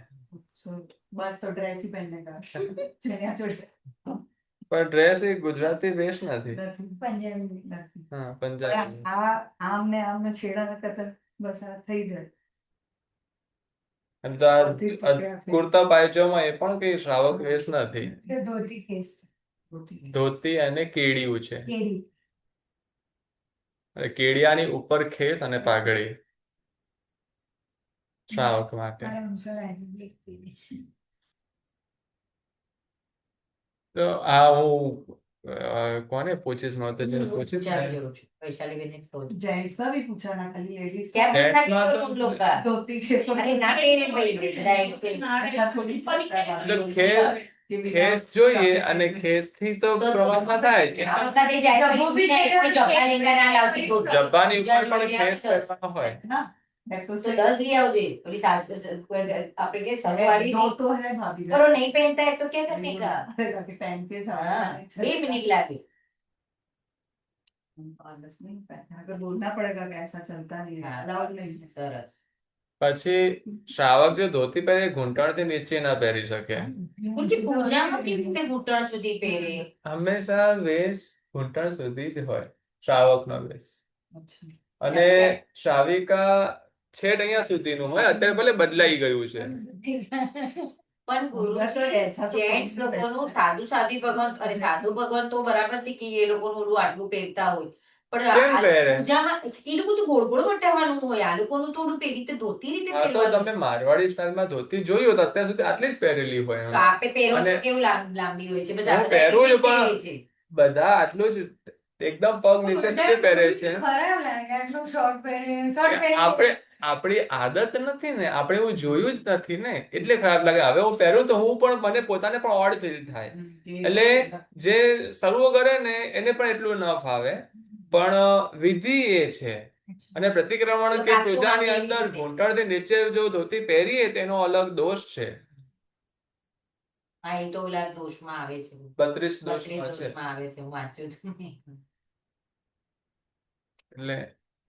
So, बस तो ड्रेस ही पहनने का चनिया-चोली પણ ડ્રેસ એ ગુજરાતી વેશ નથી. નથી. પંજાબી નથી. હા, પંજાબી. આમને છેડા ન કરતા બસ આ થઈ જાય. અને તો આ બધી આ જગ્યાએ કુર્તા પાયજામા એ પણ કઈ શ્રાવક વેશ નથી. કે ધોતી કેસ હોતી. ધોતી અને કેડિયું છે. કેડી અને કેડિયાની ઉપર ખેસ અને પાઘડી શ્રાવક માટે. મારા અંશલ આજે બ્લેક પહેરી છે. તો આ હું કોને પૂછીશ? મને તો જેને પૂછીશ ચાલી ને, જવું છું વૈશાલીબેનને જ કહું છું. जेंट्स का भी पूछा ना खाली लेडीज क्या का पूछना That चाहिए तुम लोग का? धोती के अरे ना પહેરે ભાઈ, બધા એમ કે अच्छा थोड़ी चलता है એટલે बात। ખેસ कि बिना ખેસ જોઈએ साफे અને के- ખેસથી તો તો પ્રવાહમાં થાય જ. આ વખતે જાય તો જબ્બો બી કોઈ જબ્બા લેંગા ના લાવતી તો જબ્બાની ઉપર પણ ગુજરાતી ખેસ દસ. પહેરવાનો હોય. ना मैं तो તો से 10 લઈ આવજે. ઓલી આપણે કે સરવાળી दो तो है भाभी करो, नहीं पहनता है तो क्या करने का? कि पहनते थे हाँ, 2 मिनट लागे. आलस नहीं पहनना अगर बोलना पड़ेगा कि ऐसा चलता नहीं है हाँ, अलाउड नहीं है સરસ. પછી શ્રાવક જે ધોતી પહેરે એ ઘૂંટણથી નીચે ના પહેરી શકે. ગુરુજી, પૂજામાં કેવી રીતે ઘૂંટણ સુધી પહેરે? હંમેશા વેશ ઘૂંટણ સુધી જ હોય શ્રાવકનો વેશ. अच्छा અને શ્રાવિકા છેક અહીંયા સુધીનું હોય. અત્યારે ભલે બદલાઈ ગયું છે. પણ पूरा तो ગુરુજી, ऐसा तो જેન્ટ્સ कौन सा લોકોનું पहनता है? સાદું સાદી ભગવાન, અરે સાદું ભગવાન તો બરાબર છે કે એ લોકોનું ઓલું આટલું પહેરતા હોય, પણ કેમ આ પહેરે? પૂજામાં એ લોકો તો ગોળ ગોળ વટાવવાનું હોય, આ લોકોનું તો ઓલું પેલી રીતે ધોતી રીતે આ તો પહેરવાનું. તમે મારવાડી સ્ટાઇલમાં ધોતી જોયું તો અત્યાર સુધી આટલી જ પહેરેલી હોય તો એમણે. આપે પહેરો છો અને કેવું લાંબી હોય છે, બસ હું આ બધા પહેરું એવી છું રીતે પણ પહેરે છે. બધા આટલું જ એકદમ પગ નીચે સુધી પહેરે છે. ખરાબ લાગે આટલું શોર્ટ પહેરી શોર્ટ પહેરી આપણે આપણી આદત નથી ને, આપણે એવું જોયું જ નથી ને, એટલે ખરાબ લાગે. હવે હું પહેરું તો હું પણ મને પોતાને પણ ઓડ ફીલ થાય. એટલે જે સર્વો કરે ને એને પણ એટલું ન ફાવે, પણ વિધિ એ છે. અને પ્રતિક્રમણ કે કાસ્તો પૂજાની માંગે અંદર એવી રીતે. ઘૂંટણથી નીચે જો ધોતી પહેરીએ તો એનો અલગ દોષ છે. હા, એ તો ઓલા દોષમાં આવે છે, 32 બત્રીસ દોષમાં છે. દોષમાં આવે છે, હું વાંચ્યું હતું. એટલે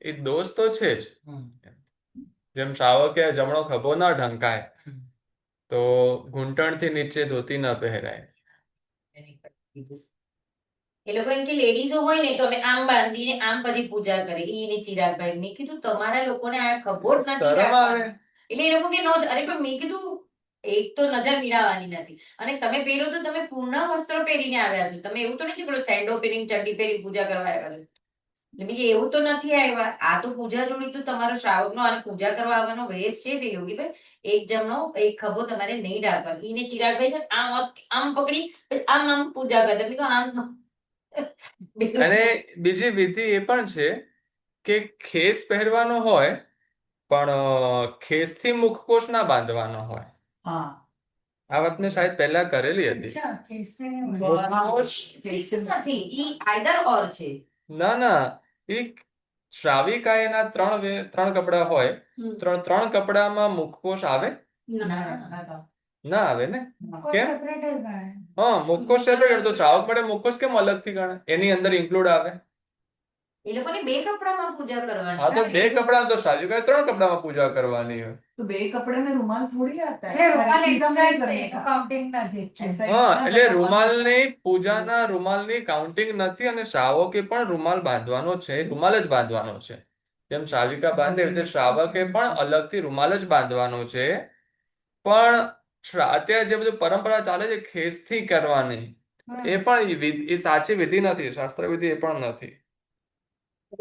એ દોષ તો છે જ. હમ. જેમ શ્રાવકે જમણો ખભો ન ઢંકાય હમ. તો ઘૂંટણથી નીચે ધોતી ન પહેરાય. એ લોકો એમ કે લેડીઝો હોય ને તો અમે આમ બાંધીને આમ પછી પૂજા કરે, ઈને ચિરાગભાઈ. મેં કીધું તમારા લોકોને આ ખબર નથી શરમ આવે. રાખવાની. એટલે એ લોકો કે નો, અરે પણ મેં કીધું એક તો નજર મિલાવવાની નથી, અને તમે પહેરો તો તમે પૂર્ણ વસ્ત્રો પહેરીને આવ્યા છો, તમે એવું તો નથી પેલો સેન્ડો પહેરીને ચડ્ડી પહેરી પૂજા કરવા આવ્યા છો. એટલે મેં કીધું એવું તો નથી આવ્યા, આ તો પૂજા જોડી તો તમારો શ્રાવકનો અને પૂજા કરવા આવવાનો વેશ છે કે યોગીભાઈ, એક જમણો એક ખભો તમારે નહીં ઢાંકવાનો. ઈને ચિરાગભાઈ છે ને આમ આમ પકડી આમ આમ પૂજા કરતા. મેં કીધું આમ બેવું અને છે. બીજી વિધિ એ પણ છે કે ખેસ પહેરવાનો હોય પણ ખેસથી મુખકોશ ના બાંધવાનો હોય. हाँ આ વાત મેં શાયદ પહેલા કરેલી હતી. અચ્છા કેસને નહીં મળે. મુખકોશ ફિક્સ નથી ઈ આઈધર ઓર છે. ના એ શ્રાવિકાયના ત્રણ કપડા હોય. ત્રણ કપડામાં મુખકોશ આવે? ના. ના આવે ને. કોઈ કેમ? separate જ ગણાય. હા, મુખકોશ સેપરેટ. તો શ્રાવક માટે મુખકોશ કેમ અલગથી ગણે? એની અંદર ઇન્ક્લુડ આવે. એ લોકોને બે કપડામાં પૂજા કરવાની. હા, તો બે કપડા તો શ્રાવિકાએ 3 કપડામાં પૂજા કરવાની હોય. तो बे कपड़े में रुमाल थोड़ी आता है, એટલે રૂમાલ सारी चीजों extra में જ છે, करने का। counting નથી actually. ऐसा હા, इतना એટલે बड़ा રૂમાલની પૂજાના રૂમાલની કાઉન્ટિંગ નથી અને શ્રાવકે પણ રૂમાલ બાંધવાનો છે, રૂમાલ જ બાંધવાનો છે. જેમ શ્રાવિકા બાંધે એવી રીતે શ્રાવકે પણ અલગથી રૂમાલ જ બાંધવાનો છે. પણ અત્યારે જે બધું પરંપરા ચાલે છે ખેસથી કરવાની, હમ. એ પણ એ સાચી વિધિ નથી, શાસ્ત્ર વિધિ એ પણ નથી.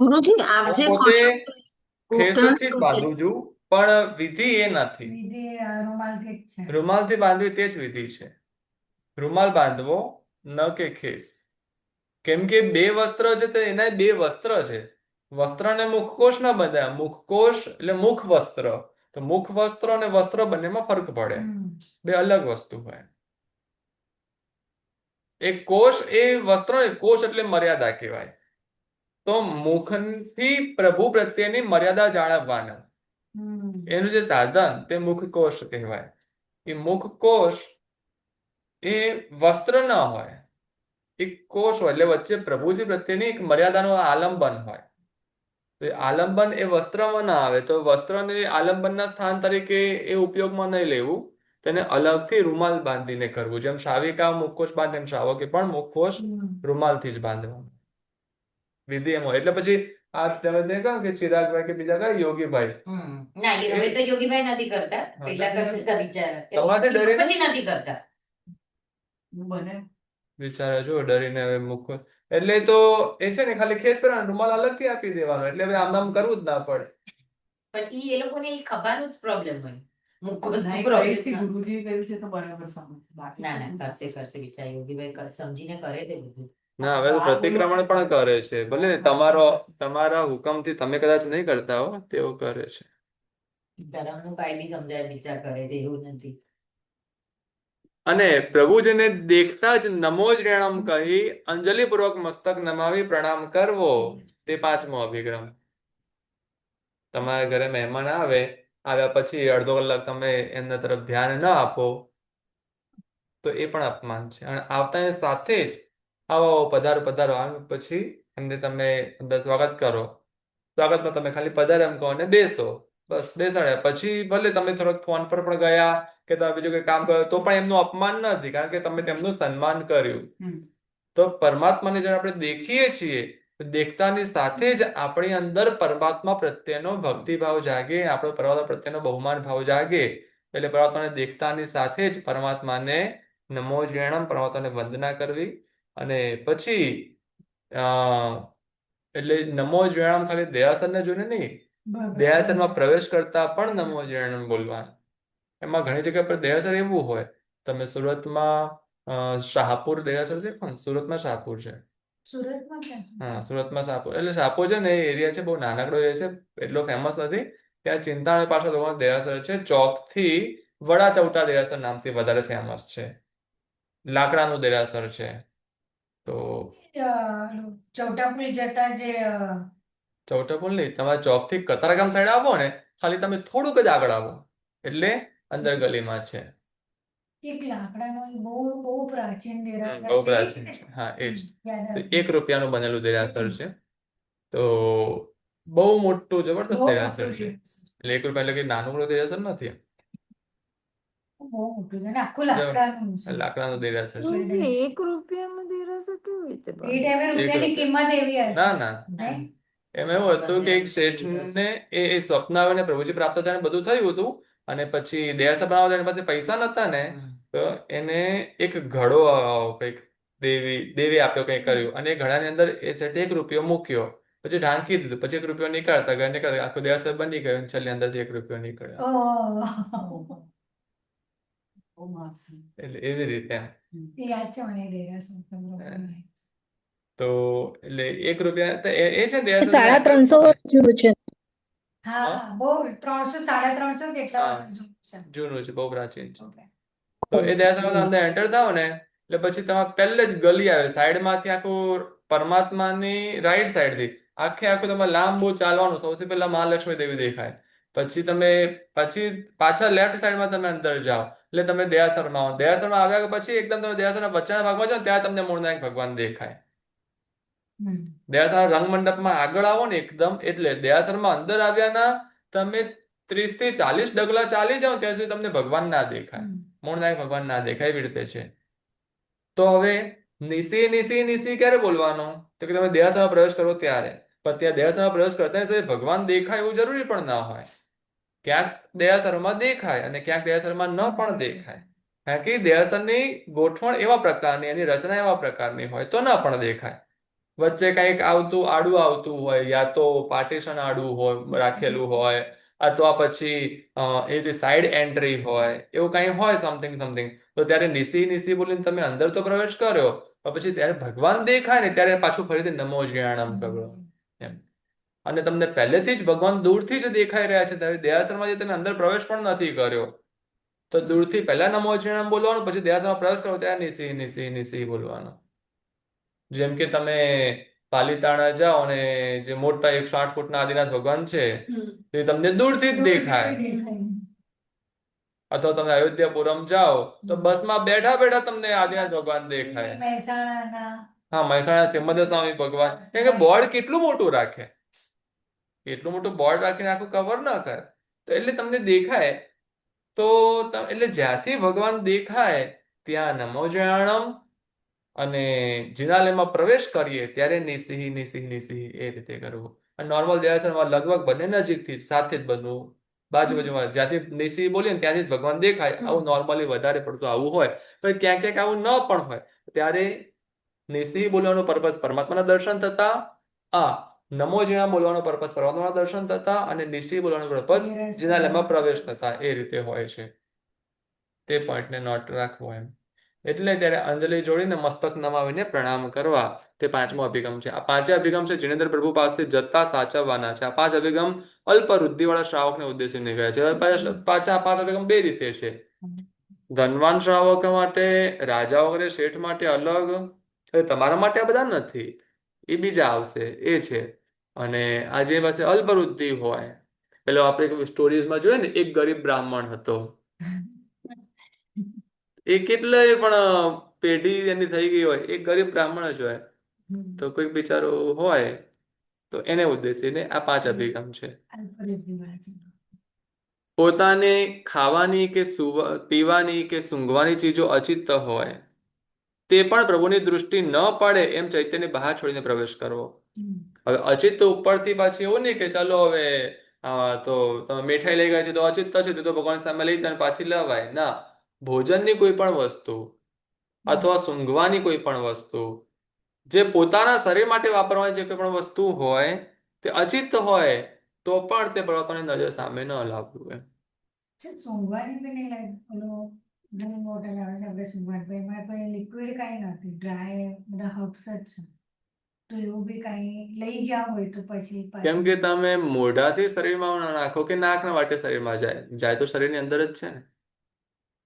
ગુરુજી આપ હું જે કહો પોતે છો કે ખેસથી જ ઉત્તરાયણ બાંધું છું, પણ વિધિ એ નથી. વિધિ રૂમાલથી જ છે. રૂમાલથી બાંધવી તે જ વિધિ છે. રૂમાલ બાંધવો ન કે ખેસ. કેમ કે બે વસ્ત્ર છે તો એના 2 વસ્ત્ર છે. વસ્ત્ર અને મુખકોશ ના બંધાય. મુખકોશ એટલે મુખ વસ્ત્ર. તો મુખ વસ્ત્ર અને વસ્ત્ર બંનેમાં ફરક પડે. હમ. બે અલગ વસ્તુ હોય. એક કોશ એ વસ્ત્ર ને, કોશ એટલે મર્યાદા કહેવાય. તો મુખથી પ્રભુ પ્રત્યેની મર્યાદા જાળવવાના હમ. એનું જે સાધન તે મુખકોશ કહેવાય. એ મુખકોશ એ વસ્ત્ર ન હોય, એક કોશ હોય. એટલે વચ્ચે પ્રભુજી પ્રત્યેની એક મર્યાદાનું આલંબન હોય. તો એ આલંબન એ વસ્ત્રમાં ના આવે. તો વસ્ત્રને આલંબનના સ્થાન તરીકે એ ઉપયોગમાં નહીં લેવું, તેને અલગથી રૂમાલ બાંધીને કરવું. જેમ શ્રાવિકા મુખકોશ બાંધે એમ શ્રાવકે પણ મુખકોશ હમ. રૂમાલથી જ બાંધવાનું. વિધિ એમ હોય. એટલે પછી આ તમે જે કહો કે ચિરાગભાઈ કે બીજા કઈ યોગીભાઈ, ના એ હવે તો યોગીભાઈ નથી કરતા, હા. પેલા કરતા બિચારા. તમારે ડરીને? પછી નથી કરતા. बने બિચારા જો ડરીને હવે મુખ, એટલે તો એ છે ને ખાલી ખેસ પહેરવાનો, રૂમાલ અલગથી આપી દેવાનો. એટલે હવે આમ આમ કરવું જ ના પડે. પણ ઈ એ લોકોને ઈ ખભાનું જ પ્રોબ્લેમ હોય, મુખોશનો नहीं problem कहीं से ના. गुरुजी કહ્યું છે તો બરાબર સમજ બાકી ના તો ના કરશે બિચારા યોગીભાઈ સમજીને કરે તે બધું. ના, હવે તો પ્રતિક્રમણ પણ કરે છે. ભલે તમારા હુકમથી તમે કદાચ નહીં કરતા હો, તેઓ કરે છે. ધર્મનું કાંઈ બી સમજાય વિચાર કરે છે એવું નથી. અને પ્રભુજીને દેખતા જ નમો જ રેણમ કહી અંજલિપૂર્વક મસ્તક નમાવી પ્રણામ કરવો, તે 5મો અભિક્રમ. તમારા ઘરે મહેમાન આવ્યા પછી અડધો કલાક તમે એમના તરફ ધ્યાન ન આપો તો એ પણ અપમાન છે. અને આવતાની સાથે જ આવો પધારો પધારો આમ પછી એમને તમે અંદર સ્વાગત કરો. સ્વાગતમાં તમે ખાલી પધારો એમ કહો અને બેસો, બસ બેસાડ્યા. પછી ભલે તમે થોડોક ફોન પર પણ ગયા કે તમે બીજું કોઈ કામ કર્યું તો પણ એમનું અપમાન નથી, કારણ કે તમે તેમનું સન્માન કર્યું. તો પરમાત્માને જ્યારે આપણે દેખીએ છીએ તો દેખતાની સાથે જ આપણી અંદર પરમાત્મા પ્રત્યેનો ભક્તિભાવ જાગે, આપણો પરમાત્મા પ્રત્યેનો બહુમાન ભાવ જાગે. એટલે પરમાત્માને દેખતાની સાથે જ પરમાત્માને નમો જયણમ, પરમાત્માને વંદના કરવી. અને પછી એટલે નમો જયણમ ખાલી દેહાસનને જોઈને નહીં, બરાબર. દેહાસનમાં પ્રવેશ કરતા પણ નમો જયણમ બોલવાનું. એમાં ઘણી જગ્યા પર દેરાસર એવું હોય. તમે સુરતમાં શાહપુર દેરાસર દેખો ને, સુરતમાં શાહપુર છે. સુરતમાં ક્યાં? હા, સુરતમાં શાહપુર. એટલે શાહપુર છે ને એ એરિયા છે, બહુ નાનકડો એરિયા છે, એટલો ફેમસ નથી. ત્યાં ચિંતામણી પાસે લોકોનો દેરાસર છે. ચોકથી વડા ચૌટા દેરાસર નામથી વધારે ફેમસ છે. લાકડાનું દેરાસર છે. તો ચૌટા પુલ જતા જે ચૌટા પુલ નહીં, તમારે ચોકથી કતારગામ સાઈડ આવો ને, ખાલી તમે થોડુંક જ આગળ આવો એટલે અંદર ગલીમાં છે. એક લાકડાનો બહુ બહુ પ્રાચીન દેરાસર બહુ છે. પ્રાચીન છે. હા, એ જ. યાદ તો આવ્યું. 1 રૂપિયાનું બનેલું દેરાસર છે. તો બહુ મોટું જબરદસ્ત બહુ દેરાસર મોટું છે. છે. એટલે 1 રૂપિયા એટલે કે નાનું મોટું દેરાસર નથી. બહુ મોટું છે ને આખું લાકડાનું છે. લાકડાનું દેરાસર છે. ગુરુજી 1 રૂપિયામાં દેરાસર કેવી રીતે એ બને? ટાઈમે રૂપિયાની કિંમત એવી હશે. ના ના, નહીં? એમ એવું હતું કે એક શેઠને એ સ્વપ્ન આવે ને પ્રભુજી પ્રાપ્ત થયા ને બધું થયું હતું. અને પછી દેરાસર બનાવવા એની પાસે પૈસા નતા ને, તો એને એક ઘડો કંઈક દેવી આપ્યો, કંઈક કર્યું. અને એ ઘડાની અંદર એ શેઠે 1 રૂપિયો મૂક્યો, પછી ઢાંકી દીધું. પછી 1 રૂપિયો નીકળતા આખું દેરાસર બની ગયું. છેલ્લે અંદરથી 1 રૂપિયો નીકળ્યો. ઓહ. બહુ માફ. એટલે એવી રીતે એમ. એ યાદ છે મને દેરાસર તમને. તો એટલે 1 રૂપિયા તો એ છે ને દેરાસર 350 વર્ષ જૂનું છે. હા બહુ 300 350 કેટલા હા. વર્ષ જૂનું છે. જૂનું છે, બહુ પ્રાચીન છે. Okay. તો એ દયાસરમાં અંદર એન્ટર થાવ ને એટલે પછી તમારે પહેલે જ ગલી આવે, સાઈડમાંથી આખું પરમાત્માની રાઈટ સાઈડથી આખું તમારે લાંબુ ચાલવાનું. સૌથી પહેલા મહાલક્ષ્મી દેવી દેખાય, પછી પાછા લેફ્ટ સાઈડમાં તમે અંદર જાઓ એટલે તમે દયાસરમાં આવો. દયાસરમાં આવ્યા પછી એકદમ તમે દયાસરના વચ્ચેના ભાગમાં જાઓ ત્યાં તમને મૂળનાયક ભગવાન દેખાય. દયાસર રંગમંડપમાં આગળ આવો ને એકદમ, એટલે દયાસરમાં અંદર આવ્યાના તમે 30 થી 40 ડગલા ચાલી જાઓ ત્યાં સુધી તમને ભગવાન ના દેખાય, મૂળનાયક ભગવાન ના દેખાય. એવી રીતે છે. તો હવે નિશી નિશી નિશી ક્યારે બોલવાનો? તો કે તમે દયાસરમાં પ્રવેશ કરો ત્યારે. પણ ત્યાં દયાસરમાં પ્રવેશ કરતા ભગવાન દેખાય એવું જરૂરી પણ ના હોય. ક્યાંક દયાસરમાં દેખાય અને ક્યાંક દયાસરમાં ન પણ દેખાય. કારણ કે દયાસરની ગોઠવણ એવા પ્રકારની, એની રચના એવા પ્રકારની હોય તો ન પણ દેખાય. વચ્ચે કંઈક આડું આવતું હોય, યા તો પાર્ટીશન આડું હોય રાખેલું હોય, અથવા પછી એ સાઈડ એન્ટ્રી હોય, એવું કંઈ હોય સમથિંગ, તો ત્યારે નિશી નિશી બોલીને તમે અંદર તો પ્રવેશ કર્યો, પણ પછી ત્યારે ભગવાન દેખાય ને ત્યારે પાછું ફરીથી નમો જ્ઞાનમ કરો એમ. અને તમને પહેલેથી જ ભગવાન દૂરથી જ દેખાઈ રહ્યા છે, ત્યારે દયાસરમાં જે તમે અંદર પ્રવેશ પણ નથી કર્યો તો દૂરથી પહેલા નમો જ્ઞાનમ બોલવાનું, પછી દયાસરમાં પ્રવેશ કરો ત્યારે નિશી નિશી નિશી બોલવાનું. જેમ કે તમે પાલીતાણા જાઓ અને જે મોટા 108 ફૂટના આદિનાથ ભગવાન છે તે તમને દૂરથી જ દેખાય. અથવા તમે અયોધ્યાપુરમ જાઓ તો બસમાં બેઠા બેઠા તમને આદિનાથ ભગવાન દેખાય. હા, મહેસાણા સિમંદર સ્વામી ભગવાન, કારણ કે બોર્ડ કેટલું મોટું રાખે, એટલું મોટું બોર્ડ રાખીને આખું કવર ન કરે તો એટલે તમને દેખાય. તો એટલે જ્યાંથી ભગવાન દેખાય ત્યાં નમો જ્ઞાનમ, અને જિનાલયમાં પ્રવેશ કરીએ ત્યારે નિસિહ નિસિહ નિસિહ એ રીતે કરવું. અને નોર્મલ દયાસનમાં લગભગ બંને નજીકથી સાથે જ બનવું, બાજુમાં જ્યાંથી નિસિહ બોલીએ ને ત્યાંથી જ ભગવાન દેખાય. આવું નોર્મલી વધારે પડતું આવું હોય, તો ક્યાંક ક્યાંક આવું ન પણ હોય ત્યારે નિસિહ બોલવાનો પર્પસ પરમાત્માના દર્શન થતા, નમો જ્ઞાનમ બોલવાનો પર્પસ પરમાત્માના દર્શન થતા, અને નિસિહ બોલવાનો પર્પસ જિનાલયમાં પ્રવેશ થતા. એ રીતે હોય છે. તે પોઈન્ટને નોટ રાખવો એમ. એટલે ત્યારે અંજલિ જોડીને મસ્તક નમાવીને પ્રણામ કરવા, તે 5મો અભિગમ છે. આ 5 અભિગમ છે જિનેન્દ્ર પ્રભુ પાસે જતા સાચવવાના છે. આ 5 અભિગમ અલ્પ વૃદ્ધિવાળા શ્રાવકને ઉદ્દેશીને ગયા છે. પાછા 5 અભિગમ બે રીતે છે. ધનવાન શ્રાવક માટે, રાજા વગેરે શેઠ માટે અલગ, તમારા માટે આ બધા નથી, એ બીજા આવશે, એ છે. અને આ જે પાસે અલ્પ વૃદ્ધિ હોય, પેલો આપણે સ્ટોરીઝમાં જોઈએ ને, એક ગરીબ બ્રાહ્મણ હતો, એ કેટલાય પણ પેઢી એની થઈ ગઈ હોય, એક ગરીબ બ્રાહ્મણ જ હોય, તો કોઈક બિચારો હોય તો એને ઉદ્દેશીને આ 5 અભિગમ છે. પોતાને ખાવાની કે પીવાની કે સૂંઘવાની ચીજો અચિત્ત હોય તે પણ પ્રભુની દૃષ્ટિ ન પડે એમ ચૈત્યની બહાર છોડીને પ્રવેશ કરવો. હવે અચિત્ત ઉપરથી પાછી એવું નહીં કે ચાલો હવે તો તમે મીઠાઈ લઈ ગયા છે તો અચિત્ત છે તો ભગવાન સામે લઈ જાય પાછી લેવાય ના. ભોજનની કોઈ પણ વસ્તુ અથવા સૂંઘવાની કોઈ પણ વસ્તુ જે પોતાના શરીર માટે વાપરવાની જે કોઈ પણ વસ્તુ હોય તે અચિત્ત હોય તો પણ તે પરમાત્માની નજર સામે ન લાવવું એમ. સૂંઘવાની બી નહીં લાગે, પેલો ડ્રિંક બોટલ આવે છે આપણે સૂંઘવાની, એમાં કોઈ લિક્વિડ કાંઈ નથી, ડ્રાય બધા હર્બ્સ જ છે. તો એવું બી કાંઈ લઈ ગયા હોય તો પછી કેમ કે તમે મોઢાથી શરીરમાં નાખો કે નાકના વાટે શરીરમાં જાય તો શરીરની અંદર જ છે ને,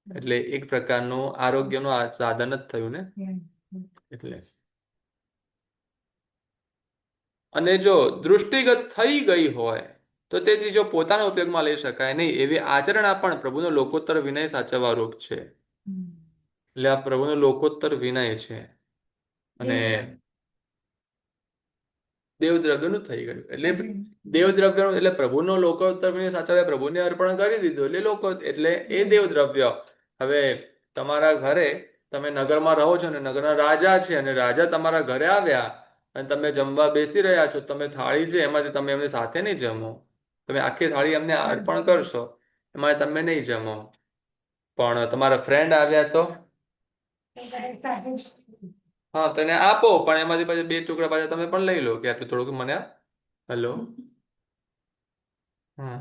એટલે એક પ્રકારનું આરોગ્યનું સાધન જ થયું ને. એટલે અને જો દૃષ્ટિગત થઈ ગઈ હોય તો તે ચીજો પોતાના ઉપયોગમાં લઈ શકાય નહીં. એવી આચરણા પણ પ્રભુનો લોકોત્તર વિનય સાચવવા રૂપ છે. એટલે આ પ્રભુનો લોકોત્તર વિનય છે. અને દેવદ્રવ્યનું થઈ ગયું એટલે દેવદ્રવ્યનું એટલે પ્રભુનો લોકોત્તર વિનય સાચવ્યા, પ્રભુને અર્પણ કરી દીધું એટલે લોકો, એટલે એ દેવદ્રવ્ય. હવે તમારા ઘરે તમે નગરમાં રહો છો અને નગરના રાજા છે અને રાજા તમારા ઘરે આવ્યા અને તમે જમવા બેસી રહ્યા છો, તમે થાળી છે એમાંથી તમે એમની સાથે નહીં જમો, તમે આખી થાળી એમને અર્પણ કરશો, એમાં તમે નહીં જમો. પણ તમારા ફ્રેન્ડ આવ્યા તો હા તો એને આપો, પણ એમાંથી પછી 2 ટુકડા પાછા તમે પણ લઈ લો કે આટલું થોડુંક મને હેલો. હા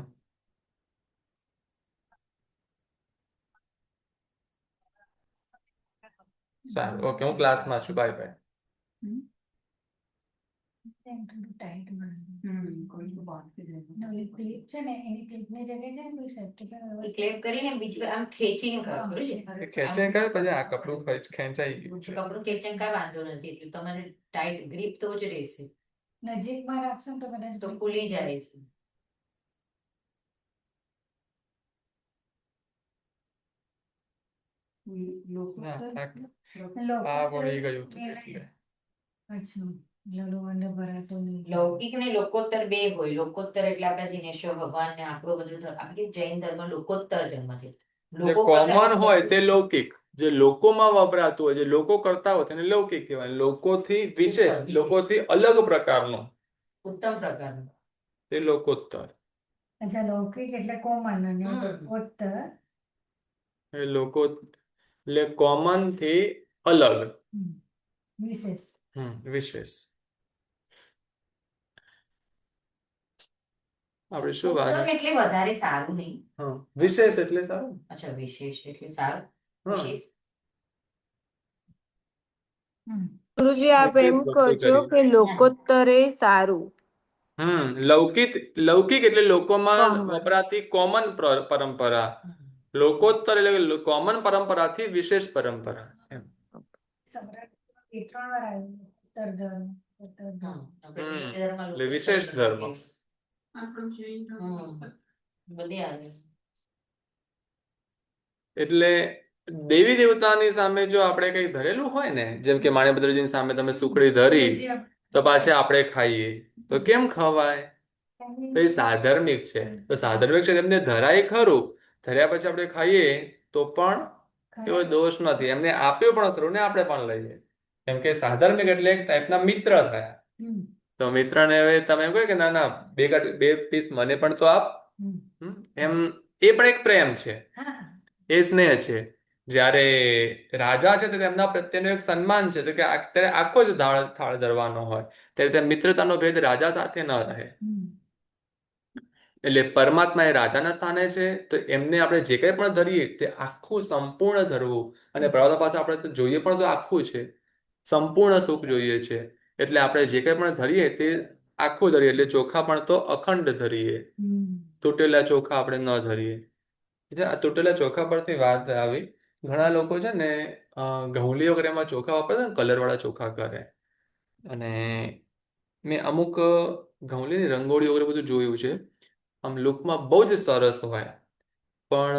સારું, ઓકે, હું ક્લાસમાં છું, બાય બાય. એમ થોડું ટાઈટ બાંધો. કોઈ તો બાંધી દે. અને ઓલી ક્લિપ છે ને એની ક્લિપની જગ્યાએ છે ને કોઈ સેફ્ટી પિન એ વ્યવસ્થિત. ક્લેપ કરીને બીજી વાર આમ ખેંચીને કરો હા. બરોબર છે એ ખેંચાઈ કરે પછી આ કપડું ખેંચાઈ ગયું છે. કપડું ખેંચીને કાંઈ વાંધો નથી એટલું તમારે ટાઈટ ગ્રીપ તો જ રહેશે નજીકમાં રાખશો ને તો કદાચ તો ખુલી જાય છે. ના, લોકો લોકો આ તો વળી ગયું હતું પેલા- એટલે. અચ્છા લડુ વંડે ભરાતો નહીં. લૌકિક ને લોકોત્તર બે હોય. લોકોત્તર એટલે આપણા જીનેશ્વર ભગવાન ને આપણો બધું ધર્મ આપણે કે જૈન ધર્મ લોકોત્તર ધર્મ છે. જે લોકો કરતા કોમન હોય તે લૌકિક, જે લોકોમાં વપરાતું હોય, જે લોકો કરતા હોય તેને લૌકિક કહેવાય. લોકોથી વિશેષ, ઉત્તમ. લોકોથી અલગ પ્રકારનો ઉત્તમ પ્રકારનું. તે લોકોત્તર. અચ્છા લૌકિક એટલે કોમન અને ઉત્તર એ લોકો એટલે કોમન થી અલગ, વિશેષ. વિશેષ. આપણે શું વાત ઉત્તમ એટલે વધારે સારું નહીં. હા, વિશેષ એટલે સારું. અચ્છા વિશેષ એટલે સારું. હા. વિશેષ ગુરુજી આપ એટલે એમ જ કહો વસ્તુ છો કરી. કે લોકોત્તરે સારું. લૌકિક, લૌકિક એટલે લોકોમાં Common. વપરાતી કોમન પરંપરા. લોકોત્તર એટલે કોમન પરંપરાથી વિશેષ પરંપરા એમ. સમ્રાટ બે ત્રણ વાર આવ્યું ઉત્તર ધર્મ ઉત્તર ધર્મ. આપણે હમ. હિન્દુ ધર્મમાં એટલે લોકોત્તર વિશેષ ધર્મ. બધી આવે. એટલે દેવી દેવતાની સામે જો આપણે કઈ ધરેલું હોય ને, જેમ કે માણેભદ્રજીની સામે તમે સુખડી ધરી તો પાછા આપણે ખાઈએ તો કેમ ખવાય? તો એ સાધર્મિક છે. તો સાધર્મિક છે તેમને ધરાય ખરું, ધર્યા પછી આપણે ખાઈએ તો પણ એવો દોષ નથી. એમને આપ્યું પણ ખરું ને આપણે પણ લઈએ. કેમ કે સાધર્મિક એટલે એક ટાઈપના મિત્ર થયા. તો મિત્રને હવે તમે એમ કહો કે ના ના બે પીસ મને પણ તો આપ, એમ એ પણ એક પ્રેમ છે, એ સ્નેહ છે. જ્યારે રાજા છે તો તેમના પ્રત્યેનું એક સન્માન છે. તો કે અત્યારે આખો જ થાળ ધરવાનો હોય ત્યારે ત્યાં મિત્રતાનો ભેદ રાજા સાથે ન રહે. એટલે પરમાત્મા એ રાજાના સ્થાને છે તો એમને આપણે જે કંઈ પણ ધરીએ તે આખું સંપૂર્ણ ધરવું. અને પ્રભુ પાસે આપણે જોઈએ પણ તો આખું છે, સંપૂર્ણ સુખ જોઈએ છે. એટલે આપણે જે કંઈ પણ ધરીએ તે આખું ધરીએ. એટલે ચોખા પણ તો અખંડ ધરીએ, તૂટેલા ચોખા આપણે ન ધરીએ. આ તૂટેલા ચોખા પરથી વાત આવી. ઘણા લોકો છે ને ઘઉંલી વગેરે એમાં ચોખા વાપરે ને, કલરવાળા ચોખા કરે. અને મેં અમુક ઘઉંલીની રંગોળી વગેરે બધું જોયું છે. આમ લુકમાં બહુ જ સરસ હોય, પણ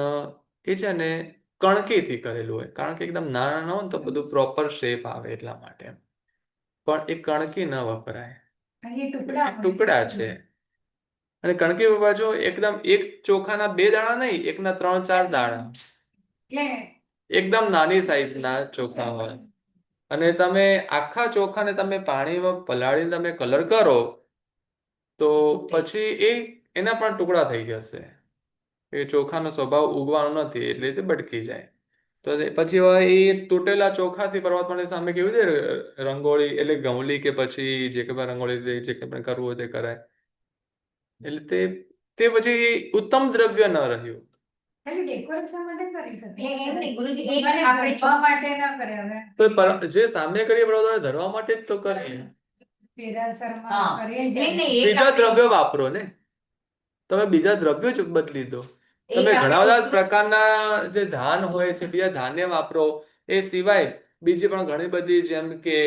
એ છે ને કણકીથી કરેલું હોય. કારણ કે એકદમ નાના ના હોય ને તો બધું પ્રોપર શેપ આવે એટલા માટે. પણ એ કણકી ન વપરાય, ટુકડા છે. અને કણકી બાજુ એકદમ એક ચોખાના 2 દાણા નહીં, એકના 3-4 દાણા, એકદમ નાની સાઈઝના ચોખા હોય. અને તમે આખા ચોખાને તમે પાણીમાં પલાળીને તમે કલર કરો તો પછી એના પણ ટુકડા થઈ જશે. એ ચોખાનો સ્વભાવ ઉગવાનો નથી એટલે તે બટકી જાય. તો પછી એ તૂટેલા ચોખાથી પરમાત્માની સામે કેવી રીતે રંગોળી, એટલે ઘઉંલી કે પછી જે કંઈ પણ રંગોળી જે કંઈ પણ કરવું હોય તે કરાય. એટલે તે પછી ઉત્તમ દ્રવ્ય ન રહ્યું. ખાલી ડેકોરેશન માટે કરી શકે. એમ નહીં ગુરુજી, એ મને આપણે ધરવા માટે ના કરે હવે. તો જે સામે કરીએ બરોબર ધરવા માટે જ તો કરીએ. દેરાસરમાં હા. કરીએ નહીં, છીએ. નહીં, બીજા દ્રવ્યો વાપરો ને, તમે બીજા દ્રવ્યો જ બદલી દો. તમે ઘણા બધા પ્રકારના જે ધાન હોય છે બીજા ધાન્ય વાપરો. એ સિવાય બીજી પણ ઘણી બધી જેમ કે